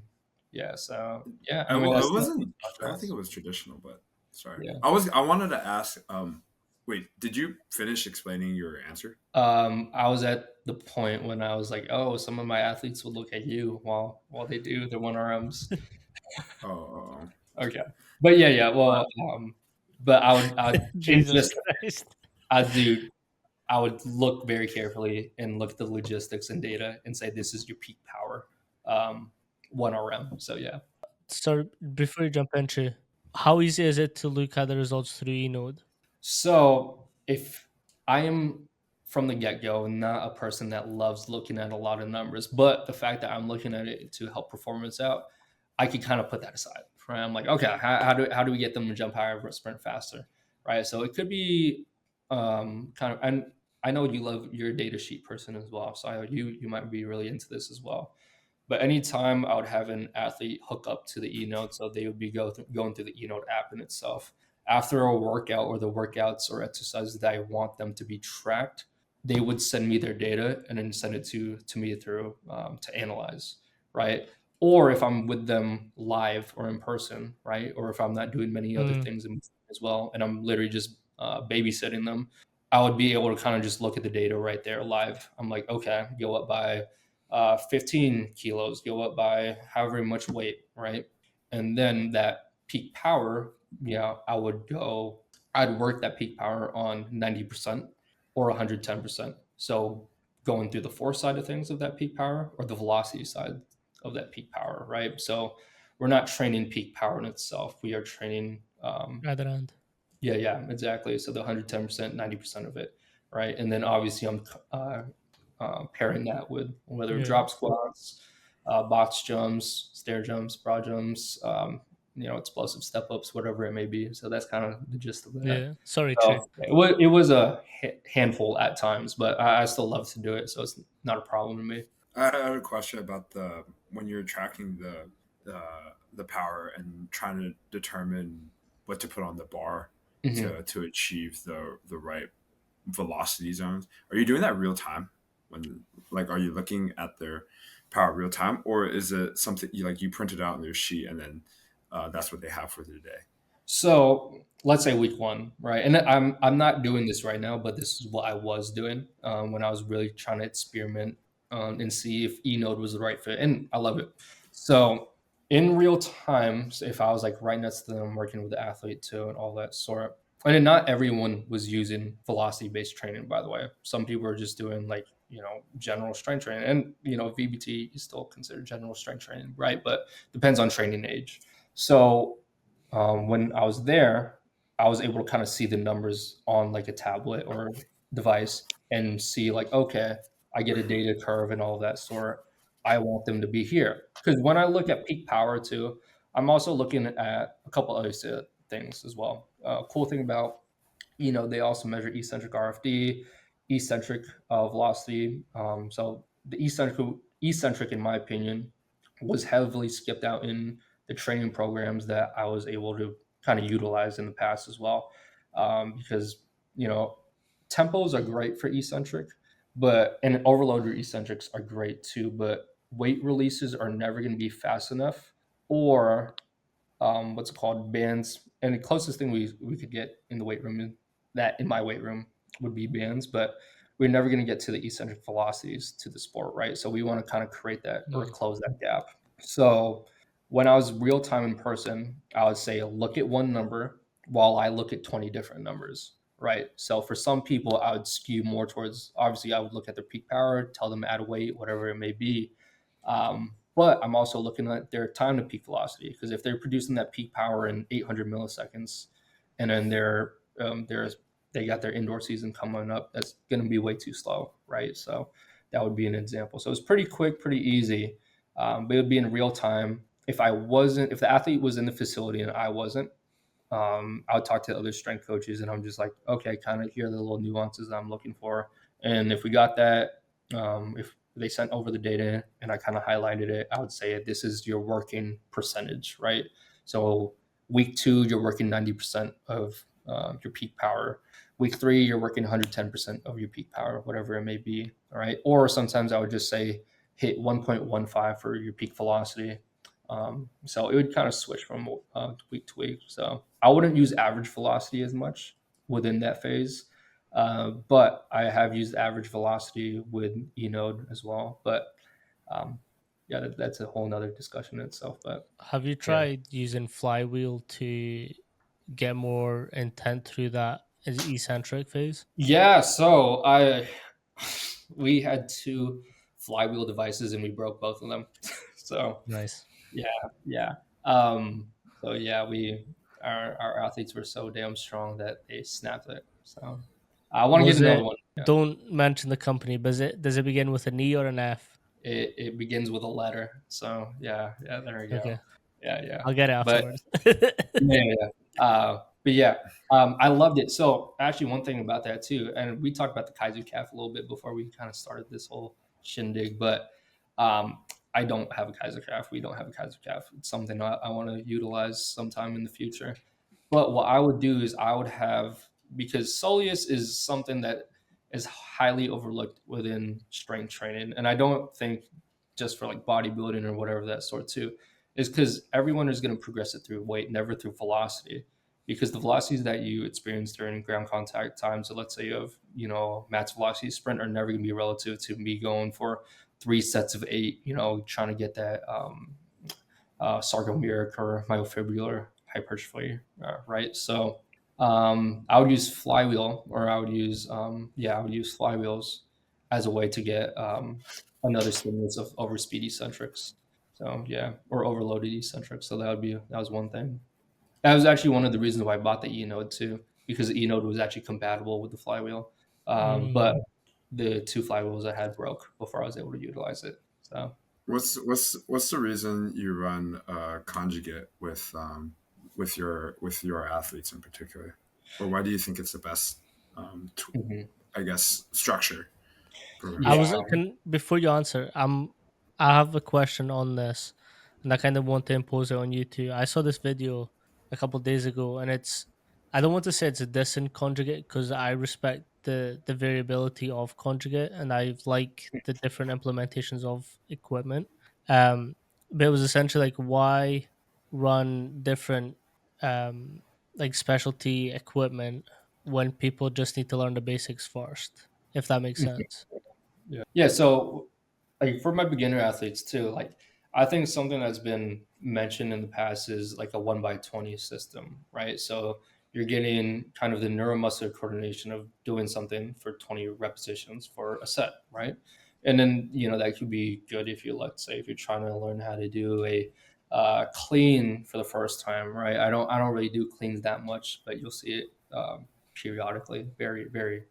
Yeah, so yeah, It, I mean it that's wasn't. I don't think contrast. it was traditional, but sorry. Yeah. I wanted to ask. Wait, did you finish explaining your answer? I was at the point when I was like, oh, some of my athletes would look at you while they do their 1RMs. Oh, Okay. But yeah. but Well, but I'd Jesus just Christ. I'd do I would look very carefully and look at the logistics and data and say this is your peak power, 1RM. So yeah. So before you jump into, how easy is it to look at the results through eNode? So if I am from the get go not a person that loves looking at a lot of numbers, but the fact that I'm looking at it to help performance out, I can kind of put that aside. Right? I'm like, okay, how do we get them to jump higher or sprint faster? Right. So it could be kind of, and I know you're a data sheet person as well. So you might be really into this as well. But anytime I would have an athlete hook up to the eNote, so they would be going through the eNote app in itself. After a workout or the workouts or exercises that I want them to be tracked, they would send me their data and then send it to me through to analyze, right? Or if I'm with them live or in person, right? Or if I'm not doing many other Mm, things as well, and I'm literally just babysitting them, I would be able to kind of just look at the data right there live. I'm like, okay, go up by 15 kilos, go up by however much weight, right? And then that peak power, I'd work that peak power on 90% or 110%. So going through the force side of things of that peak power or the velocity side of that peak power, right? So we're not training peak power in itself. We are training other end. yeah, exactly. So the 110%, 90% of it, right? And then obviously I'm pairing that with whether Yeah. drop squats, box jumps, stair jumps, broad jumps, explosive step ups, whatever it may be. So that's kind of the gist of that. Yeah. Sorry, Chu. So it was a handful at times, but I still love to do it, so it's not a problem to me. I had a question about the when you're tracking the power and trying to determine what to put on the bar Mhm. to achieve the right velocity zones. Are you doing that real time? When like are you looking at power real time, or is it something you like you printed out on their sheet and then that's what they have for the day? So let's say week one, right? And I'm not doing this right now, but this is what I was doing when I was really trying to experiment and see if eNode was the right fit, and I love it. So in real time, so if I was like right next to them, working with the athlete too, and all that sort. And then not everyone was using velocity based training, by the way. Some people are just doing like general strength training, and VBT is still considered general strength training, right? But depends on training age. So when I was there, I was able to kind of see the numbers on like a tablet or device and see like, okay, I get a data curve and all of that sort. I want them to be here because when I look at peak power too, I'm also looking at a couple other things as well. Cool thing about they also measure eccentric RFD, eccentric velocity. So the eccentric, in my opinion, was heavily skipped out in the training programs that I was able to kind of utilize in the past as well, because you know tempos are great for eccentric, but and overloader eccentrics are great too, but weight releases are never going to be fast enough or what's it called bands, and the closest thing we could get in the weight room that in my weight room would be bands, but we're never going to get to the eccentric velocities to the sport, right? So we want to kind of create that or Mm. close that gap. So when I was real time in person, I would say look at one number while I look at 20 different numbers, right? So for some people, I would skew more towards obviously I would look at their peak power, tell them add weight, whatever it may be. But I'm also looking at their time to peak velocity because if they're producing that peak power in 800 milliseconds, and then they got their indoor season coming up, that's going to be way too slow, right? So that would be an example. So it's pretty quick, pretty easy, but it would be in real time. If the athlete was in the facility and I wasn't, I would talk to other strength coaches, and I'm just like, okay, kind of here are the little nuances that I'm looking for. And if we got that, if they sent over the data and I kind of highlighted it, I would say this is your working percentage, right? So week two, you're working 90% of your peak power. Week three, you're working 110% of your peak power, whatever it may be. All right. Or sometimes I would just say hit 1.15 for your peak velocity. So it would kind of switch from week to week. So I wouldn't use average velocity as much within that phase, but I have used average velocity with eNode as well. But um, yeah, that's a whole nother discussion in itself. But Have you yeah, tried using flywheel to get more intent through that eccentric phase? yeah. So I we had two flywheel devices and we broke both of them. So Nice. yeah, yeah. Um, so yeah, our athletes were so damn strong that they snapped it. So I want to get Was another it? one. Yeah. Don't mention the company, but does it begin with an E or an F? It begins with a letter. So yeah, yeah, there we Okay, go. Yeah, yeah. I'll get it But afterwards. yeah, yeah. But yeah, I loved it. So actually, one thing about that too, and we talked about the Kaiser calf a little bit before we kind of started this whole shindig, but I don't have a Kaiser calf. We don't have a Kaiser calf. It's something I want to utilize sometime in the future. But what I would do is I would have because soleus is something that is highly overlooked within strength training, and I don't think just for like bodybuilding or whatever that sort too is because everyone is going to progress it through weight, never through velocity. Because the velocities that you experience during ground contact time, so let's say you have, max velocity sprint, are never going to be relative to me going for 3 sets of 8, trying to get that sarcomeric or myofibrillar hypertrophy, right? So I would use flywheel, or I would use flywheels as a way to get another stimulus of overspeed eccentrics. So yeah, or overloaded eccentrics. So that was one thing. That was actually one of the reasons why I bought the eNode too, because the eNode was actually compatible with the flywheel. But Mm. the two flywheels I had broke before I was able to utilize it. So What's the reason you run conjugate with your athletes in particular, or why do you think it's the best mhm. I guess structure I progression? was Yeah. before you answer, I have a question on this, and I kind of want to impose it on you too. I saw this video a couple days ago, and I don't want to say it's a dissing conjugate because I respect the variability of conjugate, and I like the different implementations of equipment. Um, but it was essentially like, why run different um like specialty equipment when people just need to learn the basics first, if that makes sense. Yeah. So like for my beginner athletes too, like I think something that's been mentioned in the past is like a 1 by 20 system, right? So you're getting kind of the neuromuscular coordination of doing something for 20 repetitions for a set, right? And then, that could be good if you, let's say, if you're trying to learn how to do a clean for the first time, right? I don't really do cleans that much, but you'll see it periodically, very, very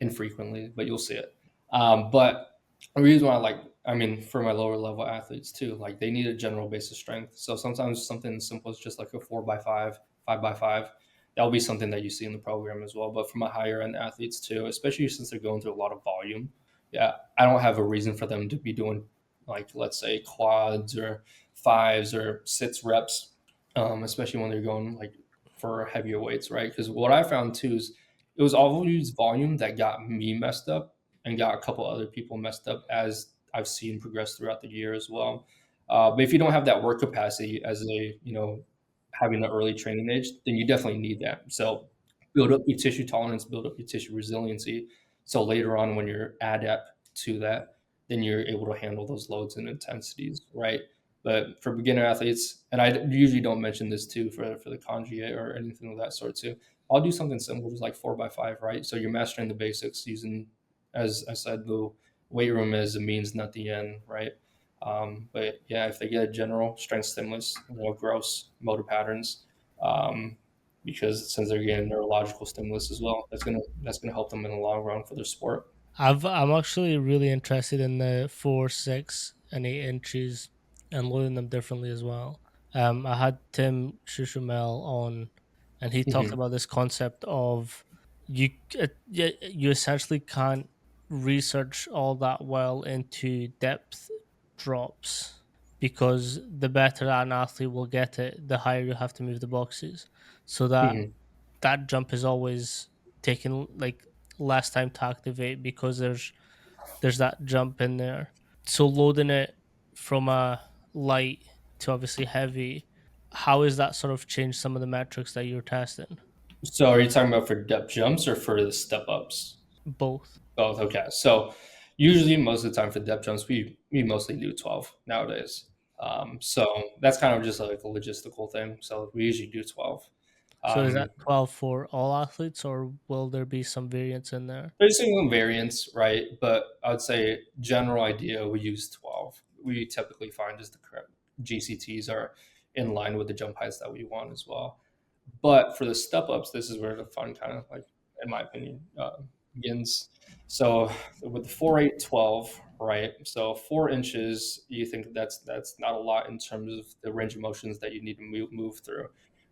infrequently, but you'll see it. But the reason why, I mean, for my lower level athletes too, like they need a general base of strength. So sometimes something simple is just like a 4 by 5, 5 by 5. That'll be something that you see in the program as well. But for my higher end athletes too, especially since they're going through a lot of volume, yeah, I don't have a reason for them to be doing like, let's say, quads or fives or six reps, especially when they're going like for heavier weights, right? Because what I found too is it was always volume that got me messed up and got a couple other people messed up as I've seen progress throughout the year as well. But if you don't have that work capacity as having an early training age, then you definitely need that. So build up your tissue tolerance, build up your tissue resiliency. So later on, when you're adept to that, then you're able to handle those loads and intensities, right? But for beginner athletes, and I usually don't mention this too for the conjugate or anything of that sort too. I'll do something simple, just like 4 by 5, right? So you're mastering the basics using, as I said, the weight room is a means, not the end, right? But yeah, if they get a general strength stimulus, gross motor patterns, um, because since they're getting neurological stimulus as well, that's gonna help them in the long run for their sport. I'm actually really interested in the 4, 6, and 8 inches and loading them differently as well. I had Tim Shushumel on, and he talked Hmm. about this concept of you essentially can't research all that well into depth drops, because the better an athlete will get it, the higher you have to move the boxes. So Hmm. that jump is always taking like less time to activate, because there's that jump in there. So loading it from a light to obviously heavy, how is that sort of changed some of the metrics that you're testing? So are you talking about for depth jumps or for the step ups? Both. Both. Okay. So usually most of the time for depth jumps, we mostly do 12 nowadays. So that's kind of just like a logistical thing. So we usually do 12. So is that Um, 12 for all athletes, or will there be some variance in there? there's some variants, right? But I would say general idea we use 12. We typically find just the correct GCTs are in line with the jump heights that we want as well. But for the step ups, this is where the fun kind of like, in my opinion, begins. So with the 4, 8, 12, right? So 4 inches, you think that's not a lot in terms of the range of motions that you need to move through,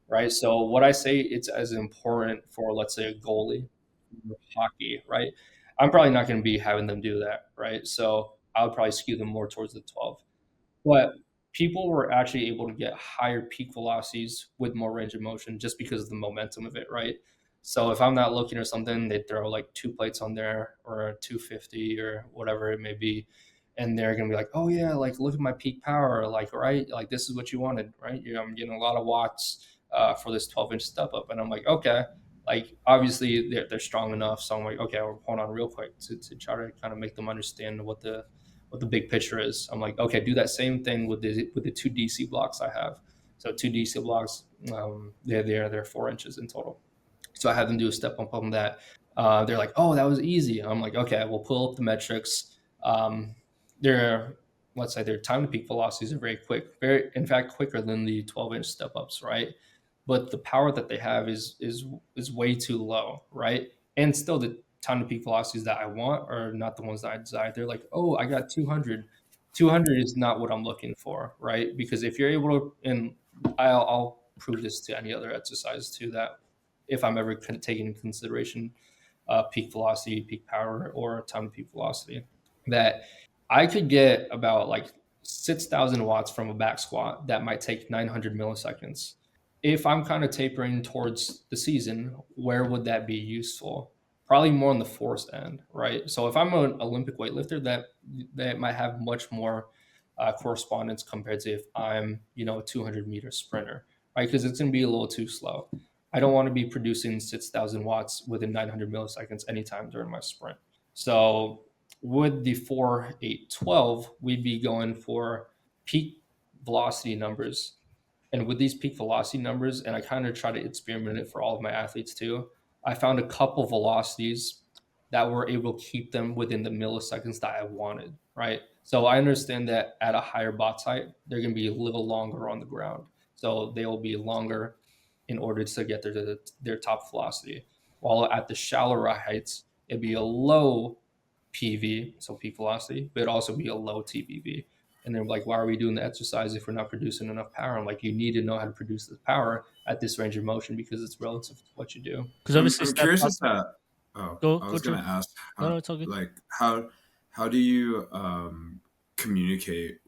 right? So what I say it's as important for, let's say, a goalie, hockey, right? I'm probably not going to be having them do that, right? So I would probably skew them more towards the 12. But people were actually able to get higher peak velocities with more range of motion just because of the momentum of it, right? So if I'm not looking or something, they throw like 2 plates on there or a 250 or whatever it may be. And they're gonna be like, oh yeah, like look at my peak power, like right, like this is what you wanted, right? I'm getting a lot of watts for this 12-inch step up, and I'm like, okay, like obviously they're strong enough, so I'm like, okay, I'll hold on real quick to try to kind of make them understand what the big picture is. I'm like, okay, do that same thing with the two DC blocks I have. So two DC blocks, they're 4 inches in total. So I had them do a step up on that. They're like, oh, that was easy. I'm like, okay, we'll pull up the metrics. Their let's say their time to peak velocities are very quick, very in fact quicker than the 12-inch step ups, right? But the power that they have is way too low, right? And still the time to peak velocities that I want are not the ones that I desire. They're like, oh, I got 200. 200 is not what I'm looking for, right? Because if you're able to, and I'll prove this to any other exercise too, that if I'm ever taking into consideration peak velocity, peak power, or time to peak velocity, that I could get about like 6,000 watts from a back squat that might take 900 milliseconds. If I'm kind of tapering towards the season, where would that be useful? probably more on the force end, right? So if I'm an Olympic weightlifter, that might have much more correspondence compared to if I'm, a 200-meter sprinter, right? Because it's going to be a little too slow. I don't want to be producing 6,000 watts within 900 milliseconds anytime during my sprint. So with the 4.812, we'd be going for peak velocity numbers. And with these peak velocity numbers, and I kind of try to experiment it for all of my athletes too, I found a couple velocities that were able to keep them within the milliseconds that I wanted, right? So I understand that at a higher bot height, they're going to be a little longer on the ground. So they will be longer in order to get their top velocity. While at the shallower heights, it'd be a low PV, so peak velocity, but it'd also be a low TPV. And they're like, why are we doing the exercise if we're not producing enough power? I'm like, you need to know how to produce the power at this range of motion because it's relative to what you do. Because I'm, obviously I'm step curious up. as to. Oh, I Go was gonna through. ask, No, it's all good. like how do you communicate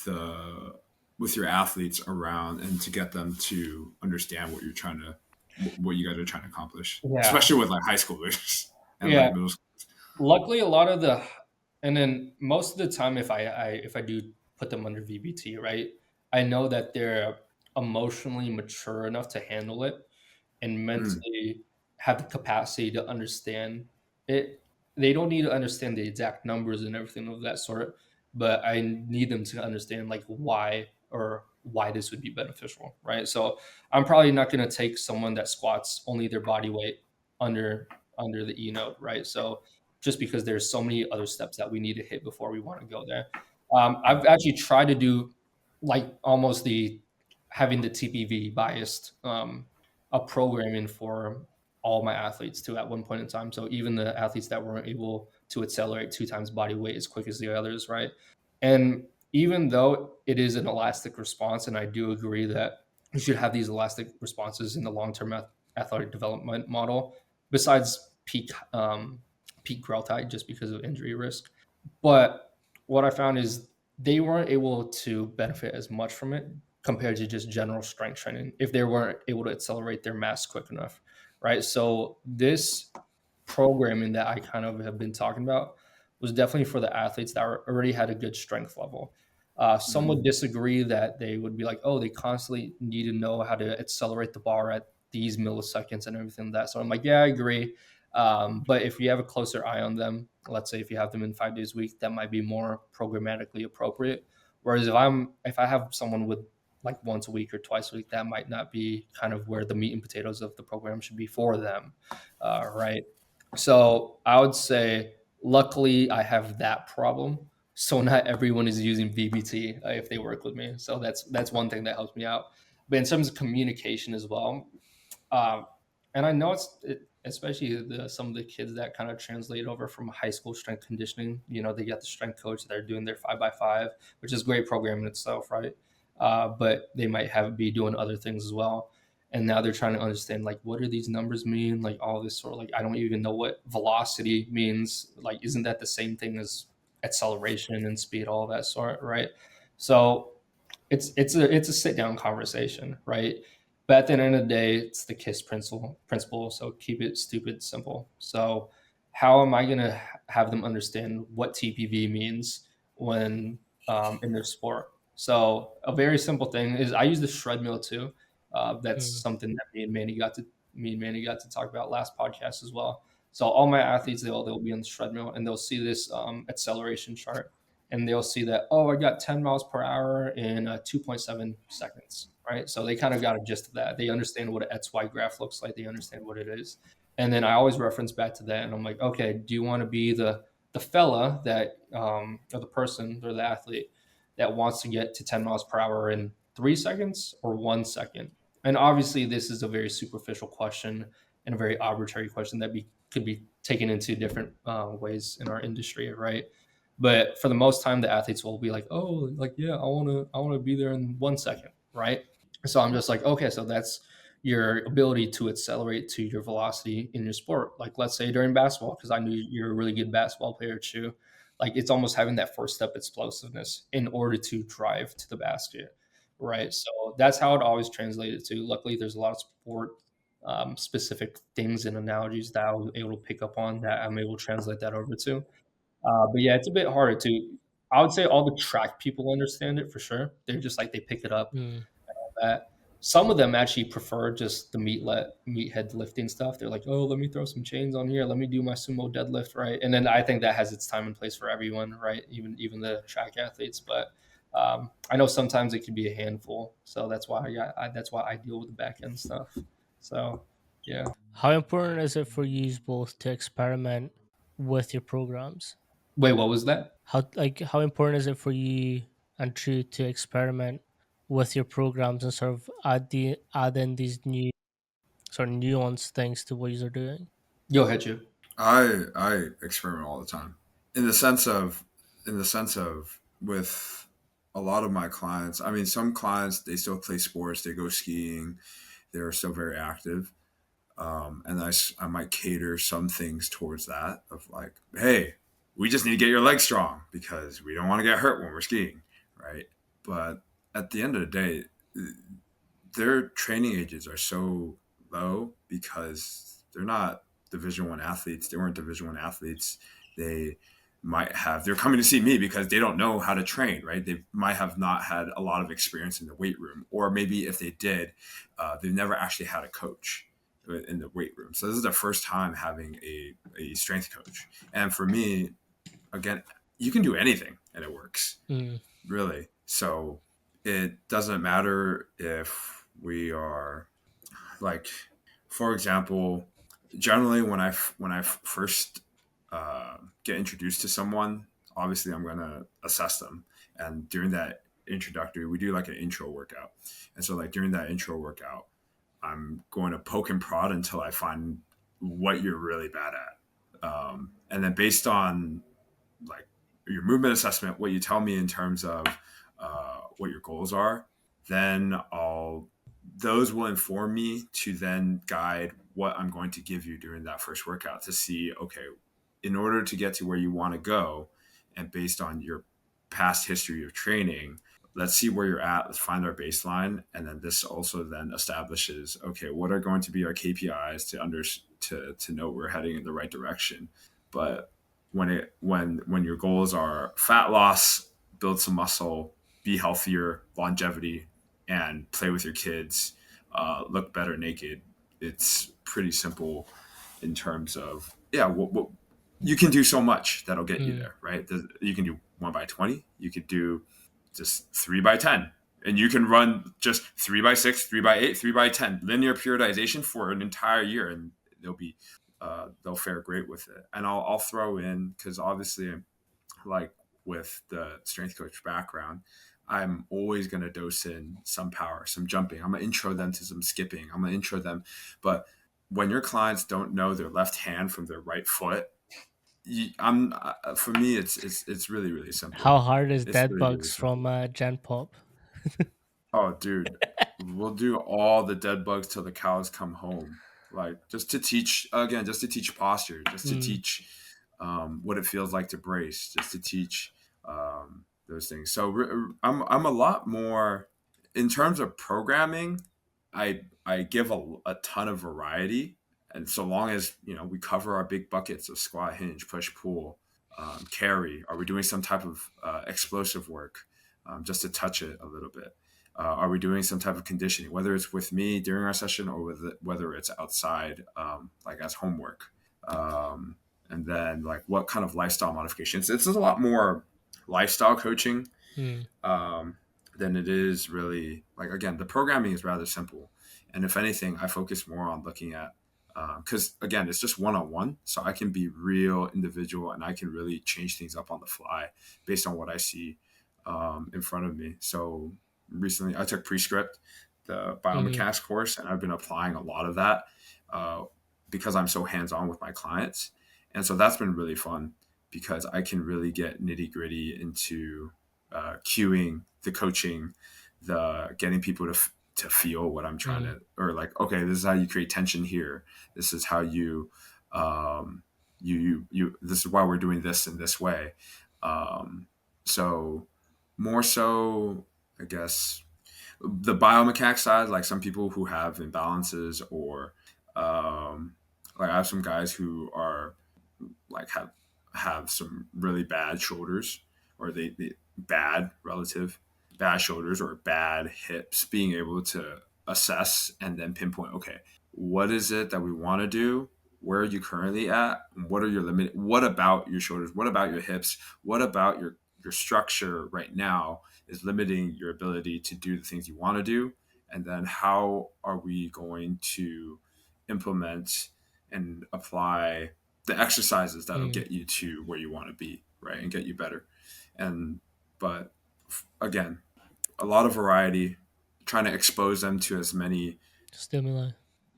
the with your athletes around and to get them to understand what what you guys are trying to accomplish, Yeah. especially with like high schoolers and Yeah. like middle school. Luckily, a lot of the, and then most of the time, if I do put them under VBT, right, I know that they're emotionally mature enough to handle it and Mm, mentally have the capacity to understand it. They don't need to understand the exact numbers and everything of that sort, but I need them to understand like why this would be beneficial, right? So I'm probably not going to take someone that squats only their body weight under under the E note, right? So just because there's so many other steps that we need to hit before we want to go there. I've actually tried to do like almost the having the TPV biased a programming for all my athletes too at one point in time. So even the athletes that weren't able to accelerate 2 times body weight as quick as the others, right? And even though it is an elastic response, and I do agree that you should have these elastic responses in the long-term athletic development model, besides peak growth height, just because of injury risk. But what I found is they weren't able to benefit as much from it compared to just general strength training if they weren't able to accelerate their mass quick enough, right? So this programming that I kind of have been talking about was definitely for the athletes that already had a good strength level. Some mm, would disagree that they would be like, oh, they constantly need to know how to accelerate the bar at these milliseconds and everything like that. So I'm like, yeah, I agree. But if you have a closer eye on them, let's say if you have them in 5 days a week, that might be more programmatically appropriate. Whereas if I have someone with like once a week or twice a week, that might not be kind of where the meat and potatoes of the program should be for them, right? So I would say, luckily, I have that problem. So not everyone is using VBT if they work with me. So that's one thing that helps me out. But in terms of communication as well, um, and I know especially some of the kids that kind of translate over from high school strength conditioning. They get the strength coach. They're doing their 5x5, which is great program in itself, right? But they might be doing other things as well. And now they're trying to understand like what do these numbers mean? Like all this sort of like I don't even know what velocity means. Like isn't that the same thing as acceleration and speed, all that sort, right? So it's a sit down conversation, right? But at the end of the day, it's the KISS principle. So keep it stupid simple. So how am I going to have them understand what TPV means when in their sport? So a very simple thing is I use the shred mill too. That's Mm. something that me and Manny got to talk about last podcast as well. So all my athletes, they'll be on the shred mill and they'll see this acceleration chart and they'll see that, oh, I got 10 miles per hour in 2.7 seconds, right? So they kind of got a gist of that. They understand what an XY graph looks like. They understand what it is. And then I always reference back to that. And I'm like, okay, do you want to be the fella that, or the person or the athlete that wants to get to 10 miles per hour in 3 seconds or 1 second? And obviously, this is a very superficial question and a very arbitrary question that could be taken into different ways in our industry, right? But for the most time, the athletes will be like, "Oh, like yeah, I want to be there in 1 second, right?" So I'm just like, okay, so that's your ability to accelerate to your velocity in your sport. Like let's say during basketball, because I knew you're a really good basketball player too. Like it's almost having that first step explosiveness in order to drive to the basket, right? So that's how it always translated to. Luckily, there's a lot of specific things and analogies that I was able to pick up on that I'm able to translate that over to. But yeah, it's a bit harder to. I would say all the track people understand it for sure. They're just like they pick it up Mm. that. Some of them actually prefer just the meathead lifting stuff. They're like, oh, let me throw some chains on here. Let me do my sumo deadlift, right? And then I think that has its time and place for everyone, right? Even the track athletes. But I know sometimes it can be a handful. So that's why that's why I deal with the back end stuff. So yeah. How important is it for you both to experiment with your programs? Wait, what was that? How important is it for you and True to experiment with your programs and sort of add in these new sort of nuanced things to what you're doing? Go ahead, you. I experiment all the time in the sense of with a lot of my clients. I mean, some clients they still play sports, they go skiing, they're still very active, and I might cater some things towards that of like, hey, we just need to get your legs strong because we don't want to get hurt when we're skiing, right? But at the end of the day, their training ages are so low because they're not Division 1 athletes. They weren't Division 1 athletes. They might have they're coming to see me because they don't know how to train, right? They might have not had a lot of experience in the weight room, or maybe if they did, they've never actually had a coach in the weight room. So this is their first time having a strength coach. And for me, again, you can do anything and it works, Mm. really. So it doesn't matter if we are like, for example, generally when I first get introduced to someone, obviously I'm going to assess them, and during that introductory, we do like an intro workout, and so like during that intro workout, I'm going to poke and prod until I find what you're really bad at, and then based on like your movement assessment, what you tell me in terms of what your goals are, then I'll those will inform me to then guide what I'm going to give you during that first workout to see, okay, in order to get to where you want to go, and based on your past history of training, let's see where you're at. Let's find our baseline, and then this also then establishes, okay, what are going to be our KPIs to know we're heading in the right direction. But when your goals are fat loss, build some muscle, be healthier, longevity, and play with your kids, look better naked, it's pretty simple in terms of you can do so much that'll get you Mm. there, right? You can do 1 by 20, you could do just 3 by 10, and you can run just 3 by 6, 3 by 8, 3 by 10 linear periodization for an entire year, and they'll fare great with it. And I'll throw in, because obviously, like with the strength coach background, I'm always going to dose in some power, some jumping. I'm going to intro them to some skipping. I'm going to intro them. But when your clients don't know their left hand from their right foot, I'm for me, it's really really simple. How hard is It's dead really really bugs from simple. Gen Pop? Oh, dude, we'll do all the dead bugs till the cows come home. Like just to teach again, just to teach posture, just to Mm. teach what it feels like to brace, just to teach those things. So I'm a lot more in terms of programming. I give a ton of variety, and so long as we cover our big buckets of squat, hinge, push, pull, carry. Are we doing some type of explosive work, just to touch it a little bit? Are we doing some type of conditioning, whether it's with me during our session or whether it's outside, like as homework? And then like what kind of lifestyle modifications? It's a lot more lifestyle coaching Mm. um, than it is really like, again, the programming is rather simple. And if anything, I focus more on looking at because again, it's just one-on-one, so I can be real individual and I can really change things up on the fly based on what I see in front of me. So recently I took Prescript, the Mm. biomechanics course, and I've been applying a lot of that uh, because I'm so hands-on with my clients. And so that's been really fun because I can really get nitty-gritty into cueing, the coaching, the getting people to feel what I'm trying Mm. to, or like, okay, this is how you create tension here. This is how um, this is why we're doing this in this way. Um, so more so, I guess, the biomechanics side, like some people who have imbalances or Um, like I have some guys who are like have some really bad shoulders, or they bad relative bad shoulders or bad hips. Being able to assess and then pinpoint, okay, what is it that we want to do? Where are you currently at? What are your limit? What about your shoulders? What about your hips? What about your structure right now is limiting your ability to do the things you want to do? And then how are we going to implement and apply the exercises that'll Mm. get you to where you want to be, right, and get you better. And but again, a lot of variety, trying to expose them to as many Stimuli.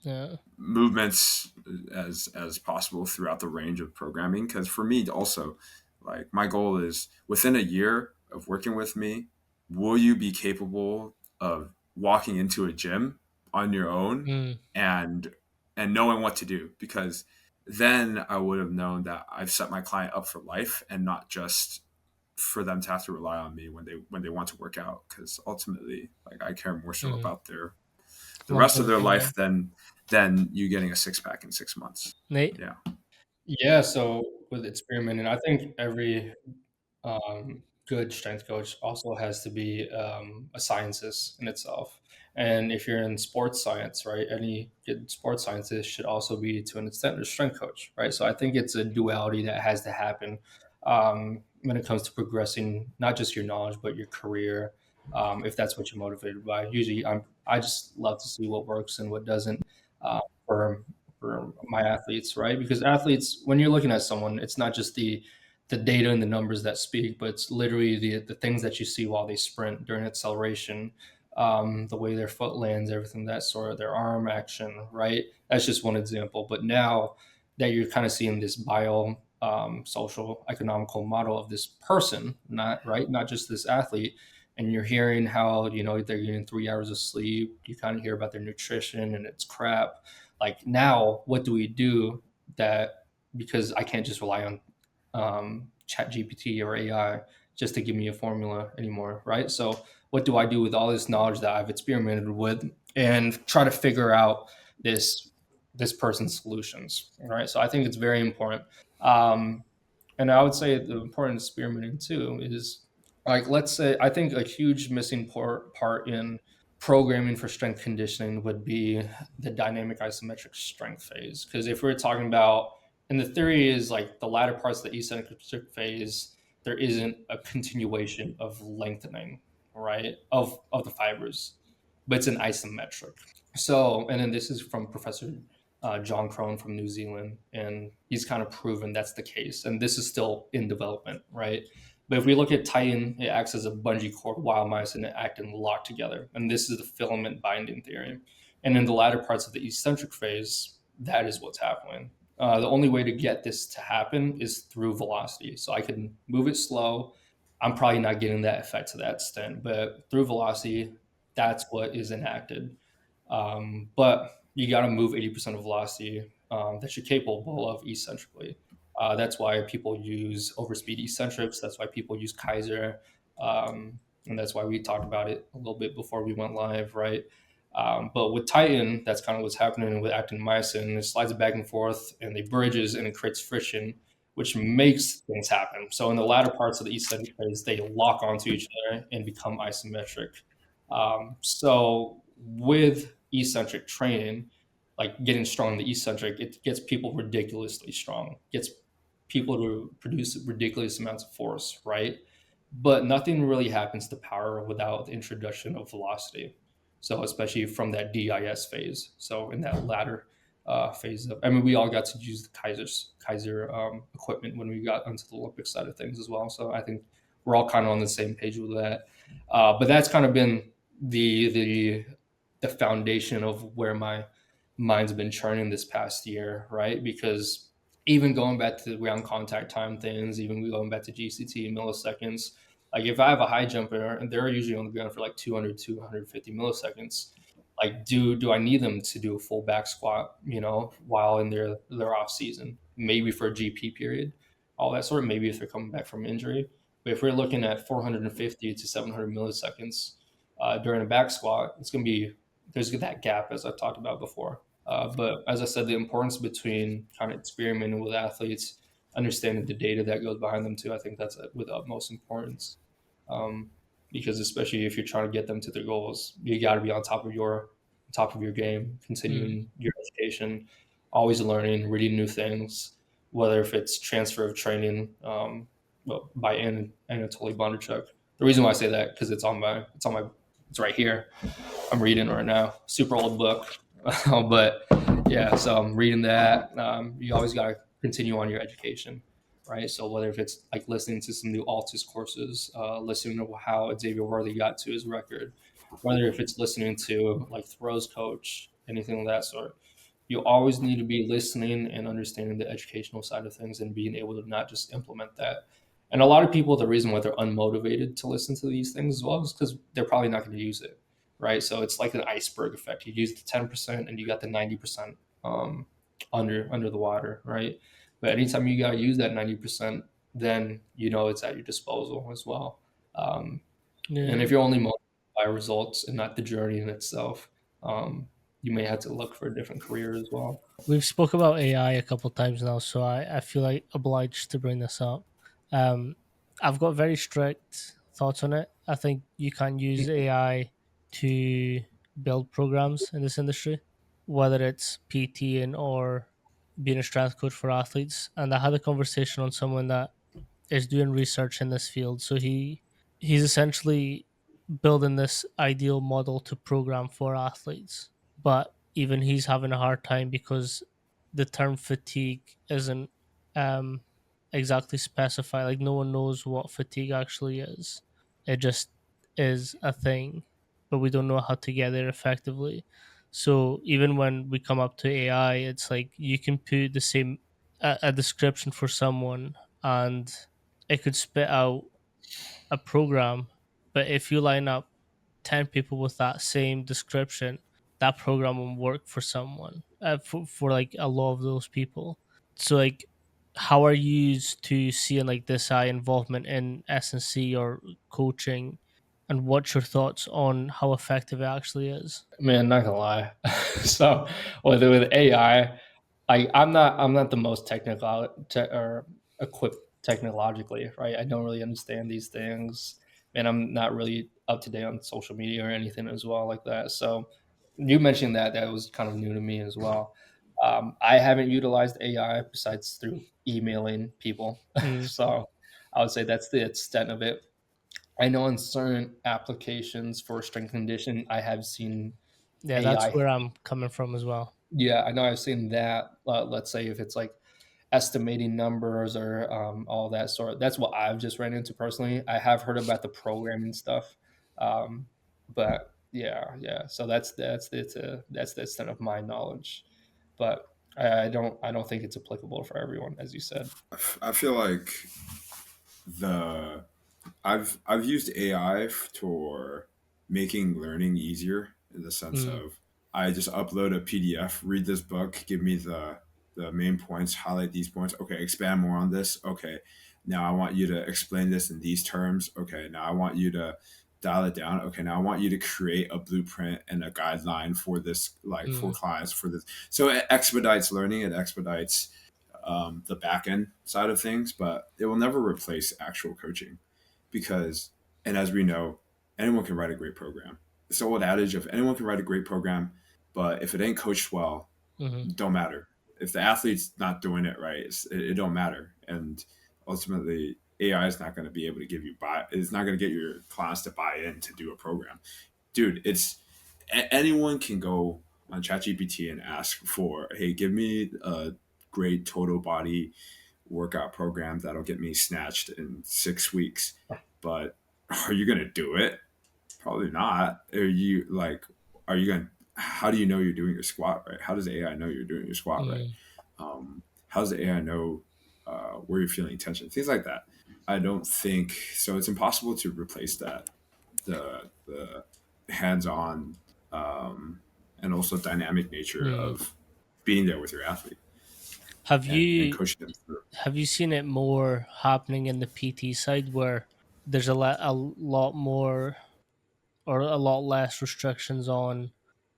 Yeah. movements as possible throughout the range of programming. Because for me also, like my goal is within a year of working with me, will you be capable of walking into a gym on your own Mm. and knowing what to do? Because then I would have known that I've set my client up for life and not just for them to have to rely on me when they want to work out. Because ultimately, like I care more so Mm. about the Long rest of term their care. Yeah. life than you getting a six pack in 6 months. Nate. Yeah. Yeah, so with experimenting, I think every good strength coach also has to be a scientist in itself. And if you're in sports science, right, any good sports scientist should also be, to an extent, a strength coach, right? So I think it's a duality that has to happen when it comes to progressing not just your knowledge but your career, if that's what you're motivated by. Usually, I just love to see what works and what doesn't uh, for my athletes, right? Because athletes, when you're looking at someone, it's not just the data and the numbers that speak, but it's literally the things that you see while they sprint during acceleration, the way their foot lands, everything that sort of their arm action, right? That's just one example. But now that you're kind of seeing this bio social economical model of this person, not right, not just this athlete, and you're hearing how they're getting 3 hours of sleep. You kind of hear about their nutrition and it's crap. Like now, what do we do that because I can't just rely on chat gpt or ai just to give me a formula anymore, right? So what do I do with all this knowledge that I've experimented with and try to figure out this this person's solutions, right? So I think it's very important. And I would say the important experimenting too is, like, let's say, I think a huge missing part in programming for strength conditioning would be the dynamic isometric strength phase. Because if we're talking about, and the theory is like the latter parts of the eccentric phase, there isn't a continuation of lengthening, right, of the fibers, but it's an isometric. So, and then this is from Professor John Crone from New Zealand, and he's kind of proven that's the case. And this is still in development, right? But if we look at Titan, it acts as a bungee cord while myosin act and lock together. And this is the filament binding theory. And in the latter parts of the eccentric phase, that is what's happening. The only way to get this to happen is through velocity. So I can move it slow. I'm probably not getting that effect to that extent, but through velocity, that's what is enacted. But you got to move 80% of velocity that you're capable of eccentrically. That's why people use overspeed eccentrics. That's why people use Kaiser. And that's why we talked about it a little bit before we went live, right? But with Titan, that's kind of what's happening with actin myosin. It slides it back and forth and they bridges and it creates friction, which makes things happen. So in the latter parts of the eccentric phase, they lock onto each other and become isometric. So with eccentric training, like getting strong in the eccentric, it gets people ridiculously strong, gets people to produce ridiculous amounts of force, right? But nothing really happens to power without the introduction of velocity. So especially from that DIS phase. So in that latter phase of, I mean, we all got to use the Kaiser equipment when we got onto the Olympic side of things as well. So I think we're all kind of on the same page with that. But that's kind of been the foundation of where my mind's been churning this past year, right? Because even going back to the ground contact time things, even going back to GCT milliseconds, like if I have a high jumper and they're usually on the ground for like 200, 250 milliseconds, like do I need them to do a full back squat, while in their off season, maybe for a GP period, all that sort of, maybe if they're coming back from injury. But if we're looking at 450 to 700 milliseconds during a back squat, it's going to be, there's that gap as I talked about before. But as I said, the importance between kind of experimenting with athletes, understanding the data that goes behind them too, I think that's with utmost importance. Um, because especially if you're trying to get them to their goals, you got to be on top of your game, Mm. continuing your education, always learning, reading new things, whether if it's transfer of training, well, by Anatoly Bondarchuk. The reason why I say that because it's right here. I'm reading right now. Super old book, but yeah. So I'm reading that. You always got to continue on your education, right? So whether if it's like listening to some new Altus courses, listening to how Xavier Worthy got to his record, whether if it's listening to like throws coach, anything of that sort, you always need to be listening and understanding the educational side of things and being able to not just implement that. And a lot of people, the reason why they're unmotivated to listen to these things as well is because they're probably not going to use it, right? So it's like an iceberg effect. You use the 10% and you got the 90% under the water, right? But anytime you got to use that 90%, then you know it's at your disposal as well. Um, and Yeah. if you're only motivated by results and not the journey in itself, um, you may have to look for a different career as well. We've spoke about AI a couple times now, so I feel like obliged to bring this up. Um, I've got very strict thoughts on it. I think you can use AI to build programs in this industry, whether it's PTing or being a strength coach for athletes. And I had a conversation on someone that is doing research in this field. So he's essentially building this ideal model to program for athletes, but even he's having a hard time because the term fatigue isn't um, exactly specified. Like no one knows what fatigue actually is. It just is a thing, but we don't know how to get there effectively. So even when we come up to AI, it's like you can put the same a description for someone and it could spit out a program, but if you line up 10 people with that same description, that program won't work for someone, for like a lot of those people. So, like, how are you used to seeing like this high involvement in S&C or coaching? And what's your thoughts on how effective it actually is? Man, not gonna lie. So with AI, I'm not the most or equipped technologically, right? I don't really understand these things, and I'm not really up to date on social media or anything as well like that. So you mentioned that was kind of new to me as well. I haven't utilized AI besides through emailing people, Mm, so I would say that's the extent of it. I know in certain applications for strength condition, I have seen yeah, that's AI. where I'm coming from as well. Yeah, I know I've seen that. Let's say if it's like estimating numbers or all that sort. That's what I've just ran into personally. I have heard about the programming stuff, but yeah, yeah. So that's the extent of my knowledge, but I don't think it's applicable for everyone, as you said. I feel like the I've used AI for making learning easier in the sense Mm, of I just upload a PDF, read this book, give me the main points, highlight these points. Okay, expand more on this. Okay, now I want you to explain this in these terms. Okay, now I want you to dial it down. Okay, now I want you to create a blueprint and a guideline for this, like for mm, clients for this. So it expedites learning. It expedites the back end side of things, but it will never replace actual coaching because, and as we know, anyone can write a great program. It's the old adage of anyone can write a great program, but if it ain't coached well, mm-hmm. it don't matter. If the athlete's not doing it right, it don't matter. And ultimately, AI is not going to be able to give you buy. It's not going to get your clients to buy in to do a program, dude. Anyone can go on ChatGPT and ask for, hey, give me a great total body workout program that'll get me snatched in 6 weeks. But are you gonna do it? Probably not. Are you gonna how do you know you're doing your squat right? How does AI know you're doing your squat right? Mm, How does the AI know where you're feeling tension? Things like that. I don't think so. It's impossible to replace that. The hands-on and also dynamic nature mm. of being there with your athlete Have and you coaching them through. have you seen it more happening in the PT side where there's a lot more or a lot less restrictions on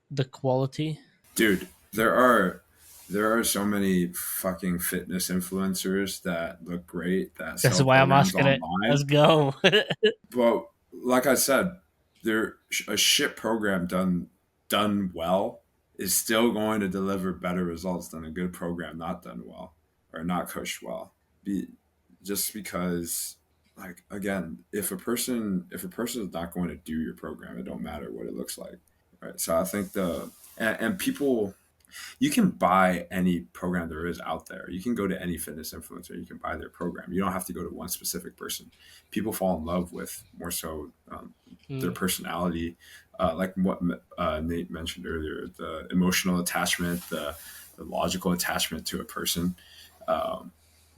the quality? Dude. there are there are so many fucking fitness influencers that look great that That's sell why I'm programs asking it. Let's online. go. But like I said, there a shit program done well is still going to deliver better results than a good program not done well or not coached well. Be, just because, like, again, if a person is not going to do your program, it don't matter what it looks like, right? So I think and people, you can buy any program there is out there. You can go to any fitness influencer. You can buy their program. You don't have to go to one specific person. People fall in love with more so their Mm. personality, like what Nate mentioned earlier, the emotional attachment, the logical attachment to a person. Um,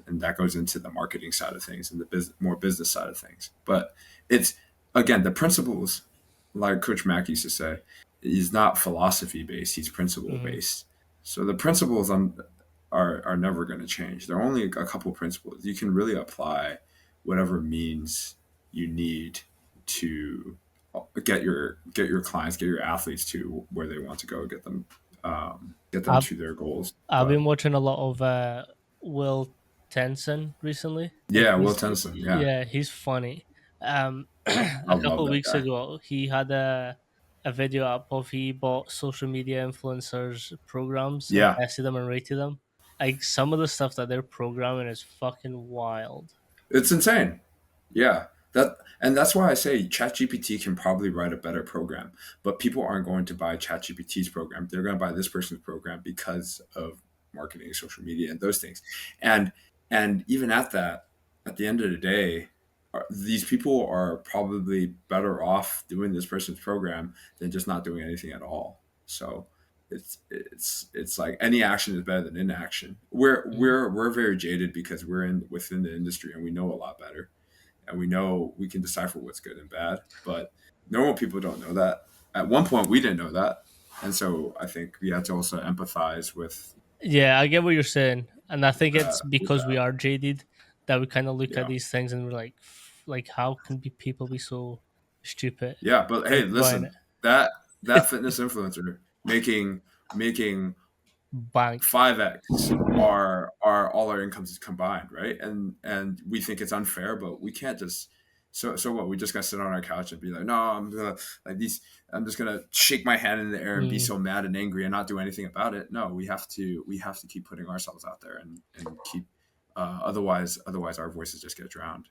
and that goes into the marketing side of things and the more business side of things. But it's, again, the principles, like Coach Mack used to say, he's not philosophy based; he's principle Mhm. based. So the principles are never going to change. There are only a couple of principles. You can really apply whatever means you need to get your clients, get your athletes to where they want to go, get them I've to their goals. I've But been watching a lot of Will Tenson recently. Like yeah, Will he's Tennyson, yeah, yeah, he's funny. I A love couple of that weeks guy. ago, he had a video up of he bought social media influencers programs and Yeah, tested them and rated them. Like some of the stuff that they're programming is fucking wild. it's insane. Yeah, that's why I say ChatGPT can probably write a better program, but people aren't going to buy ChatGPT's program. They're going to buy this person's program because of marketing, social media, and those things. And even at that, at the end of the day, these people are probably better off doing this person's program than just not doing anything at all. So it's like any action is better than inaction. Mm. We're very jaded because we're in within the industry and we know a lot better and we know we can decipher what's good and bad. But normal people don't know that. At one point, we didn't know that, and so I think we have to also empathize Yeah, I get what you're saying, and I think it's with because we that. are jaded that we kind of look at Yeah, these things and we're like, how can people be so stupid yeah. But hey, into buying listen, it? that fitness influencer making Bank. 5x are all our incomes combined, right? And we think it's unfair, but we can't just, so what, we just gotta sit on our couch and be like, no, I'm gonna, like these, I'm just gonna shake my hand in the air and be Mm. so mad and angry and not do anything about it. No, we have to keep putting ourselves out there and keep, otherwise our voices just get drowned.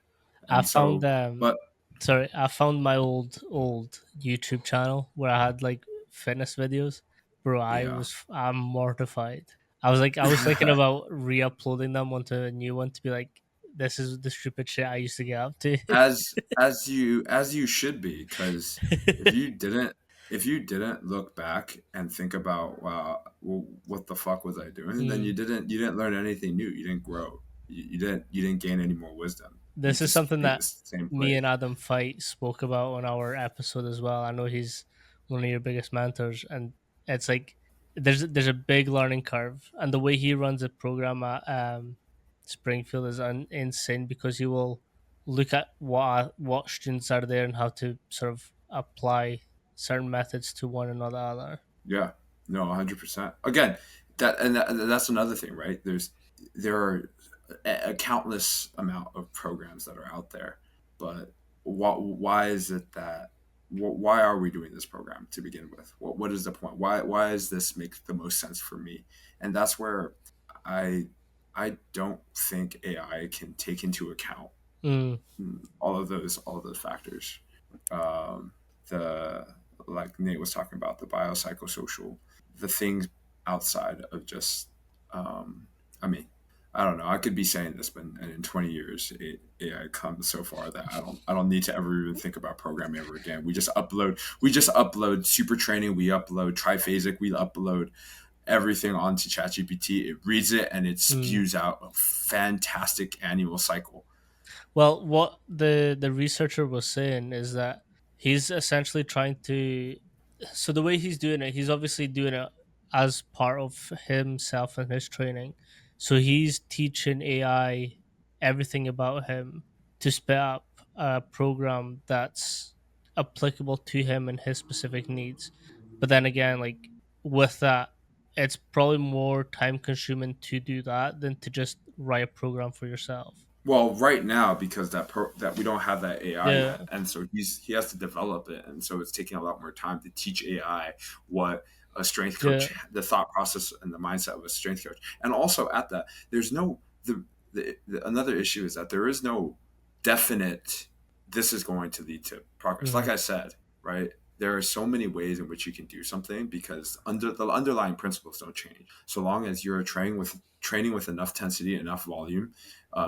I And found so, but sorry, I found my old YouTube channel where I had like fitness videos. Bro, yeah. I'm mortified. I was thinking about re-uploading them onto a new one to be like, this is the stupid shit I used to get up to. as you should be, because if you didn't look back and think about, wow, well, what the fuck was I doing, then Mm. you didn't learn anything new, you didn't grow, you didn't gain any more wisdom, you This is just something be in the that same me place. and Adam Fight spoke about on our episode as well. I know he's one of your biggest mentors, and it's like there's a big learning curve, and the way he runs a program at Springfield is insane because he will look at what students are there and how to sort of apply certain methods to one another. Yeah, no, 100%. Again, that's another thing, right? There are a countless amount of programs that are out there, but why is it that why are we doing this program to begin with? What is the point? Why does this make the most sense for me? And that's where I I don't think AI can take into account Mm. all of those factors. Um, the Like Nate was talking about, the biopsychosocial, the things outside of just, um, I mean, I don't know. I could be saying this, but in 20 years, AI comes so far that I don't need to ever even think about programming ever again. We just upload super training, we upload triphasic, we upload everything onto ChatGPT. It reads it and it Mm. spews out a fantastic annual cycle. Well, what the researcher was saying is that he's essentially trying to. So the way he's doing it, he's obviously doing it as part of himself and his training. So he's teaching AI everything about him to spit up a program that's applicable to him and his specific needs. But then again, like with that, it's probably more time consuming to do that than to just write a program for yourself. Well, right now, because that we don't have that AI yet, Yeah, and so he has to develop it, and so it's taking a lot more time to teach AI what a strength yeah. coach, the thought process and the mindset of a strength coach, and also at that, there's no another issue is that there is no definite this is going to lead to progress. Hmm. Like I said, right? There are so many ways in which you can do something because the underlying principles don't change. So long as you're training with enough intensity, enough volume,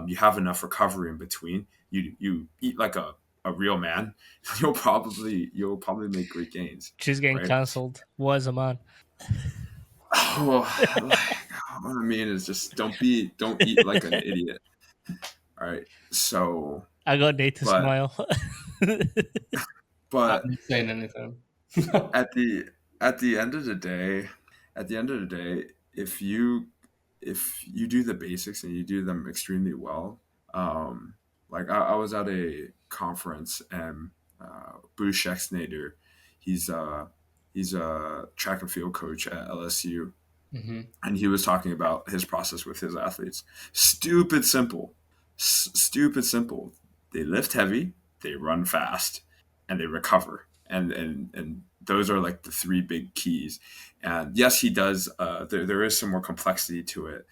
you have enough recovery in between. You eat like a real man. You'll probably make great gains, She's getting right? cancelled. Was a man. Well, what I mean is just don't eat like an idiot. All right. So, I got Nate to but smile. I'm but not saying anything. at the end of the day, if you do the basics and you do them extremely well, um, like I was at a conference and Bruce Schexnayder, he's uh he's a track and field coach at LSU, Hmm. and he was talking about his process with his athletes. Stupid simple, stupid simple. They lift heavy, they run fast, and they recover. And those are like the three big keys. And yes, he does. There is some more complexity to it,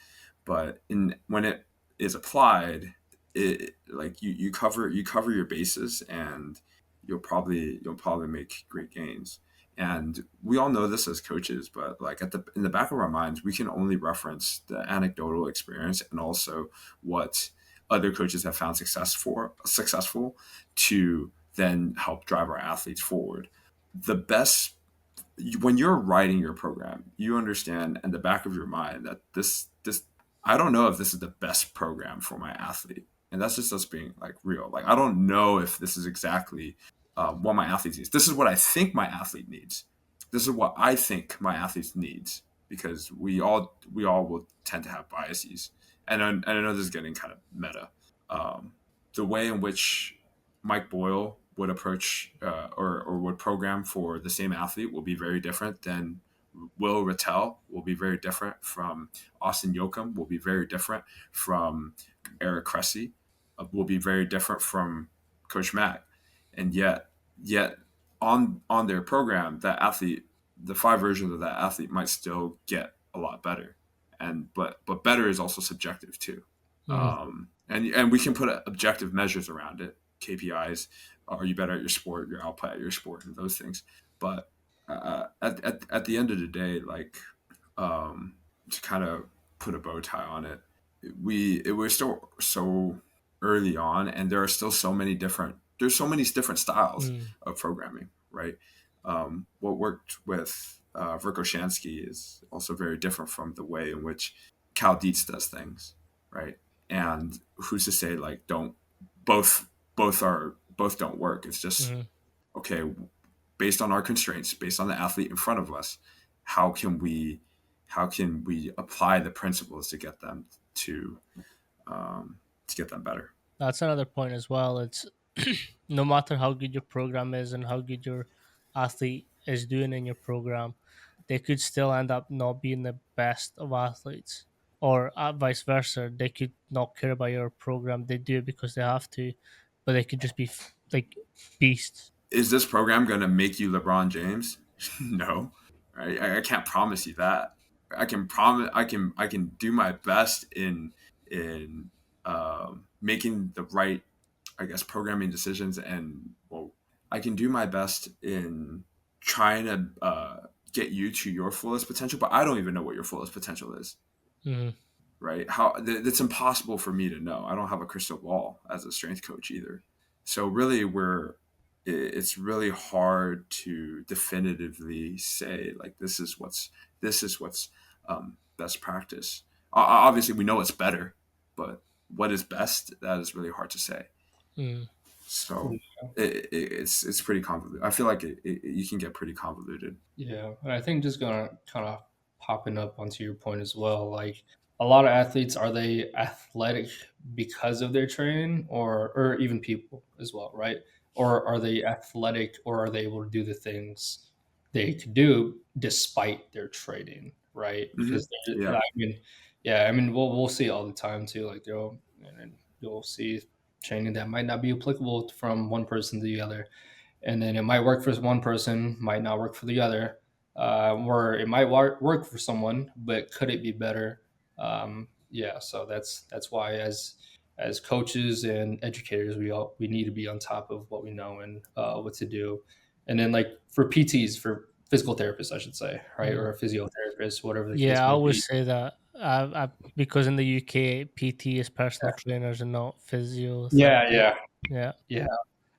but in when it is applied, it like you cover your bases, and you'll probably make great gains. And we all know this as coaches, but like in the back of our minds, we can only reference the anecdotal experience and also what other coaches have found successful to then help drive our athletes forward. The best when you're writing your program, you understand in the back of your mind that this I don't know if this is the best program for my athlete, and that's just us being like real. Like I don't know if this is exactly what my athlete needs. This is what I think my athlete needs. This is what I think my athlete needs because we all will tend to have biases, and I know this is getting kind of meta. Um, the way in which Mike Boyle would approach or would program for the same athlete will be very different than Will Rattel will be very different from Austin Yoakum will be very different from Eric Cressy will be very different from Coach Mack, and yet on their program that athlete the five versions of that athlete might still get a lot better, and but better is also subjective too. Mhm. And we can put objective measures around it, KPIs. Are you better at your sport? Your output at your sport, and those things. But at the end of the day, like to kind of put a bow tie on it, it was still so early on, and there are still there's so many different styles Mm. of programming, right? What worked with Verkoshansky is also very different from the way in which Cal Dietz does things, right? And who's to say like don't both both don't work? It's just Mhm. okay based on our constraints, based on the athlete in front of us. How can we apply the principles to to get them better? That's another point as well. It's no matter how good your program is and how good your athlete is doing in your program, they could still end up not being the best of athletes, or vice versa. They could not care about your program. They do it because they have to, but they could just be like beasts. Is this program going to make you LeBron James? No, right? I can't promise you that. I can do my best in making the right, I guess, programming decisions, and well, I can do my best in trying to get you to your fullest potential. But I don't even know what your fullest potential is, Hmm. right? It's impossible for me to know. I don't have a crystal ball as a strength coach either. So really, it's really hard to definitively say like this is what's best practice. Obviously, we know it's better, but what is best, that is really hard to say. Mm. So it's pretty convoluted. I feel like you can get pretty convoluted. Yeah, and I think just gonna kind of popping up onto your point as well. Like a lot of athletes, are they athletic because of their training, or even people as well, right? Or are they athletic, or are they able to do the things they could do despite their training? right? Hmm. Because Yeah. I mean, yeah, I mean, we'll see all the time too. Like and you'll see training that might not be applicable from one person to the other, and then it might work for one person, might not work for the other, or it might work for someone, but could it be better? Yeah, so that's why as coaches and educators, we need to be on top of what we know and what to do, and then like for PTs, for physical therapists, I should say, right, Mm. or a physiotherapist, whatever the case Yeah, I may always be. say that. Because in the UK, PT is Yeah, personal trainers and not yeah, physiotherapy. yeah. Yeah. Yeah.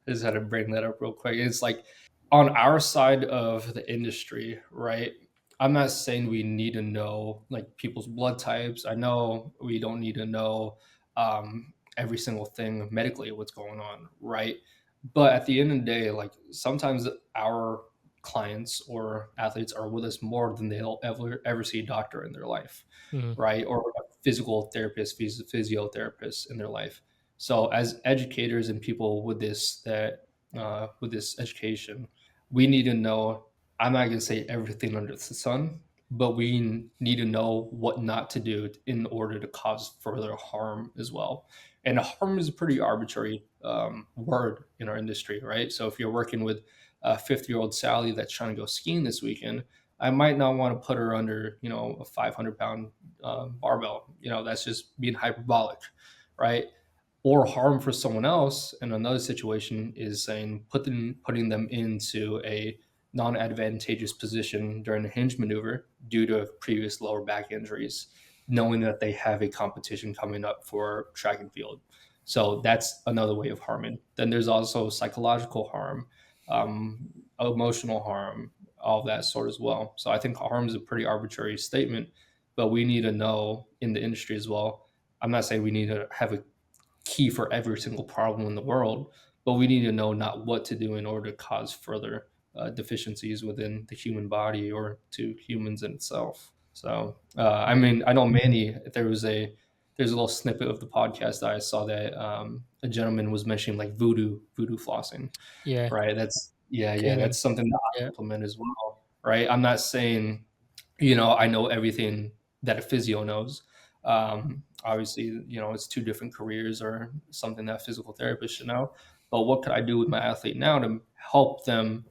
I just had to bring that up real quick. It's like on our side of the industry, right? I'm not saying we need to know like people's blood types. I know we don't need to know every single thing medically what's going on, right? But at the end of the day, like sometimes our clients or athletes are with us more than they'll ever see a doctor in their life, Mhm. right? Or a physical therapist, physiotherapist in their life. So as educators and people with this education, we need to know. I'm not going to say everything under the sun, but we need to know what not to do in order to cause further harm as well. And harm is a pretty arbitrary word in our industry, right? So if you're working with a 50-year-old Sally that's trying to go skiing this weekend, I might not want to put her under, a 500-pound barbell. That's just being hyperbolic, right? Or harm for someone else in another situation is saying putting them into a non-advantageous position during a hinge maneuver due to previous lower back injuries, knowing that they have a competition coming up for track and field. So that's another way of harming. Then there's also psychological harm, um, emotional harm, all that sort as well. So I think harm is a pretty arbitrary statement, but we need to know in the industry as well. I'm not saying we need to have a key for every single problem in the world, but we need to know not what to do in order to cause further deficiencies within the human body or to humans in itself. So, I Mm. mean, I know Manny. There's a little snippet of the podcast that I saw that a gentleman was mentioning like voodoo flossing, Yeah. right? That's yeah, Caning. that's something that I Yeah. implement as well, right? I'm not saying I know everything that a physio knows. Obviously, it's two different careers or something that a physical therapist should know. But what could I do with my athlete now to help them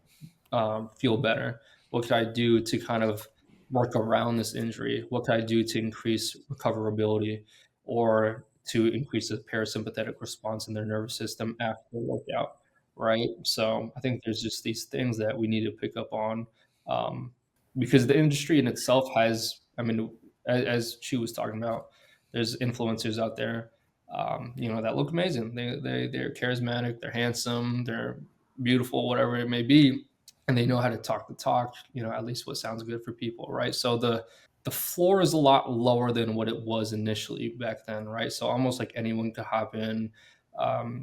feel better? What could I do to kind of work around this injury? What could I do to increase recoverability or to increase the parasympathetic response in their nervous system after the workout? Right. So I think there's just these things that we need to pick up on um, because the industry in itself has, I mean, as she was talking about, there's influencers out there, that look amazing. They're charismatic, they're handsome, they're beautiful, whatever it may be, and they know how to talk the talk. At least what sounds good for people, right? So the floor is a lot lower than what it was initially back then, right? So almost like anyone could hop in.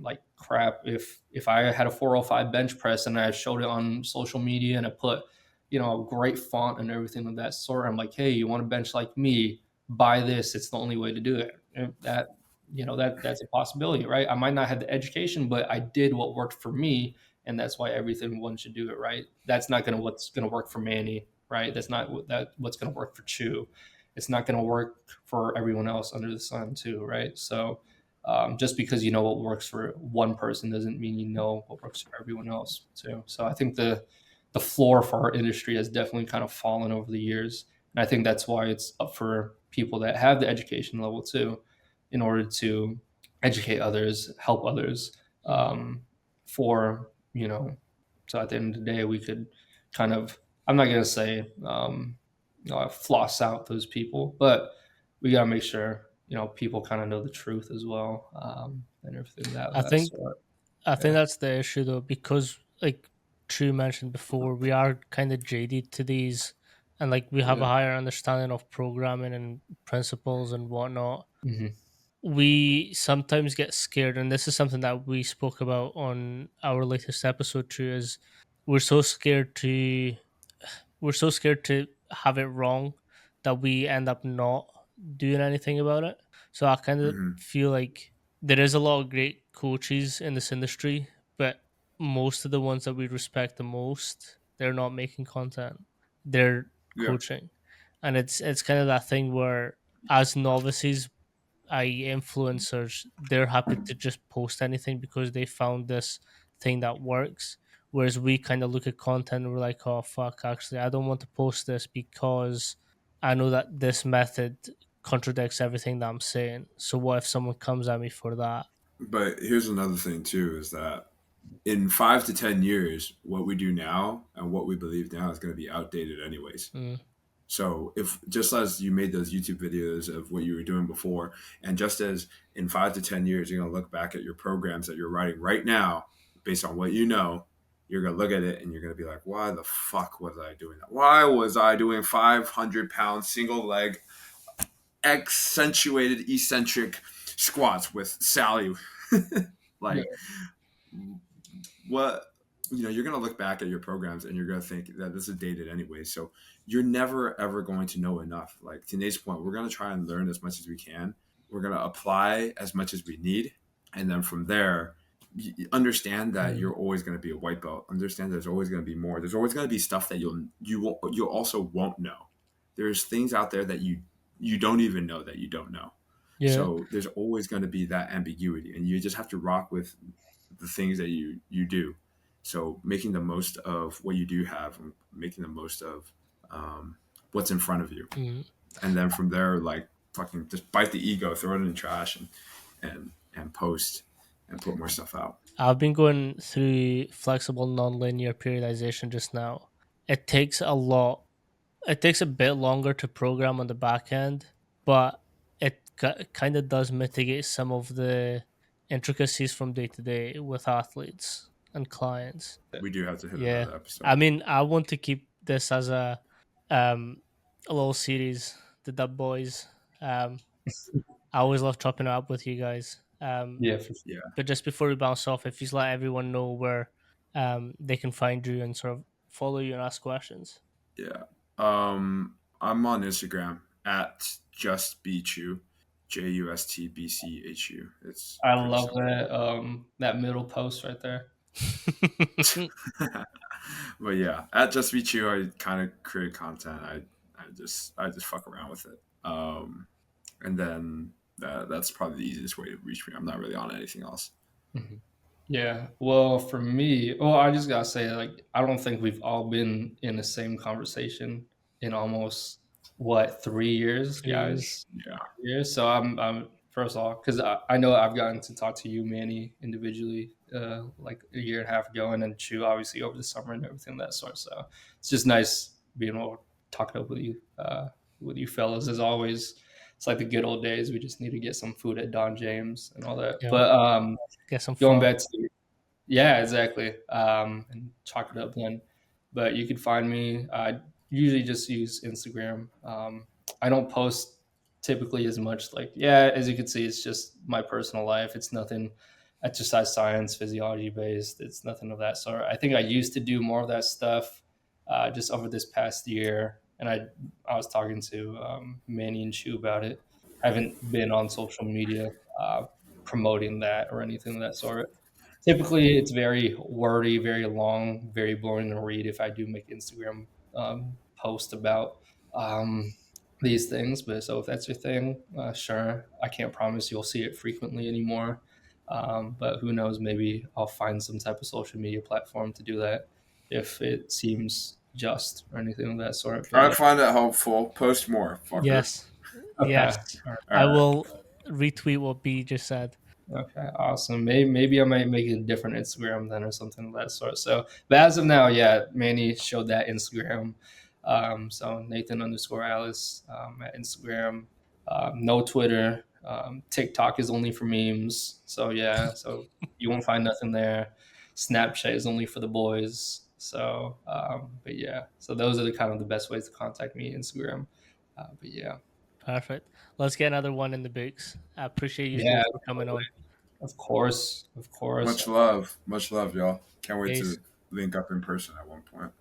Like crap, if I had a 405 bench press and I showed it on social media and I put a great font and everything of that sort. I'm like, hey, you want a bench like me? Buy this. It's the only way to do it. And that's a possibility, right? I might not have the education, but I did what worked for me, and that's why everyone should do it, right? That's not gonna what's gonna work for Manny, right? That's not what's gonna work for Chu. It's not gonna work for everyone else under the sun, too, right? So. Just because you know what works for one person doesn't mean you know what works for everyone else too. So I think the floor for our industry has definitely kind of fallen over the years. And I think that's why it's up for people that have the education level too, in order to educate others, help others. Mm. Um, for, so at the end of the day, we could kind of, I'm not going to say floss out those people, but we got to make sure, people kind of know the truth as well and everything I that think sort. I think Yeah. that's the issue though, because like True mentioned before, we are kind of jaded to these, and like we have a Yeah. higher understanding of programming and principles and whatnot. Hmm. We sometimes get scared, and this is something that we spoke about on our latest episode too, is we're so scared to we're so scared to have it wrong that we end up not doing anything about it. So I kind of Hmm. feel like there is a lot of great coaches in this industry, but most of the ones that we respect the most, they're not making content. They're Yeah. coaching. and it's kind of that thing where as novices, I influencers, they're happy to just post anything because they found this thing that works. Whereas we kind of look at content and we're like, oh fuck, actually, I don't want to post this because I know that this method contradicts everything that I'm saying. So what if someone comes at me for that? But here's another thing too: is that in 5 to 10 years, what we do now and what we believe now is going to be outdated anyways. Mm, So if just as you made those YouTube videos of what you were doing before, and just as in 5 to 10 years you're gonna look back at your programs that you're writing right now, based on what you know, you're gonna look at it and you're gonna be like, why the fuck was I doing that? Why was I doing 500 pound single leg accentuated eccentric squats with Sally? Yeah. Like what, you're going to look back at your programs and you're going to think that this is dated anyway. So you're never ever going to know enough. Like to Nate's point, we're going to try and learn as much as we can. We're going to apply as much as we need, and then from there, understand that mm, you're always going to be a white belt. Understand there's always going to be more. There's always going to be stuff that you also won't know. There's things out there that you don't even know that you don't know. yeah. So there's always going to be that ambiguity, and you just have to rock with the things that you do. So making the most of what you do have, and making the most of what's in front of you, Mm. and then from there, like fucking just bite the ego, throw it in the trash, and post and put more stuff out. I've been going through flexible nonlinear periodization just now. It takes a lot. It takes a bit longer to program on the back end, but it kind of does mitigate some of the intricacies from day to day with athletes and clients. We do have to hit Yeah, another I episode. mean, I want to keep this as um a little series, the Dub-Ois. I always love chopping it up with you guys. Yeah, for Yeah, But just before we bounce off, if you just let everyone know where they can find you and sort of follow you and ask questions. yeah. I'm on Instagram at justbchu, JUSTBCHU. It's I pretty love simple. that middle post right there. But yeah, at Just Be Chew, I kind of create content. I just fuck around with it. And then that's probably the easiest way to reach me. I'm not really on anything else. Mhm. Yeah. Well, for me, well, I just gotta say, like, I don't think we've all been in the same conversation in almost what 3 years, 3 years. guys. Yeah, Years. So I'm first of all, because I know I've gotten to talk to you, Manny, individually, like a year and a half ago, and then Chu, obviously, over the summer and everything of that sort. So it's just nice being able to talk it up with you fellas. As always, it's like the good old days. We just need to get some food at Don James and all that. Yeah, But get some going pho. back to yeah, exactly. And chalk it up then. But you could find me. I usually just use Instagram. I don't post typically as much. Like, yeah, as you can see, it's just my personal life. It's nothing exercise science, physiology based. It's nothing of that sort. I think I used to do more of that stuff just over this past year. And I was talking to Manny and Chu about it. I haven't been on social media promoting that or anything of that sort. Typically, it's very wordy, very long, very boring to read if I do make Instagram post about um, these things. But so if that's your thing, sure. I can't promise you'll see it frequently anymore. But who knows? Maybe I'll find some type of social media platform to do that if it seems just or anything of that sort. I But find that helpful. Post more, fucker. Yes, okay, yes. all All I right. will retweet what B just said. Okay, awesome. Maybe I might make a different Instagram then or something of that sort. So, but as of now, yeah, Manny showed that Instagram. So Nathan underscore Alice at Instagram. No Twitter. TikTok is only for memes. So yeah, so you won't find nothing there. Snapchat is only for the boys. So, but yeah, so those are the kind of the best ways to contact me. Instagram. But yeah, Perfect. Let's get another one in the books. I appreciate you yeah, both for coming on. of course, of course. Much love, y'all. Can't wait Peace. to link up in person at one point.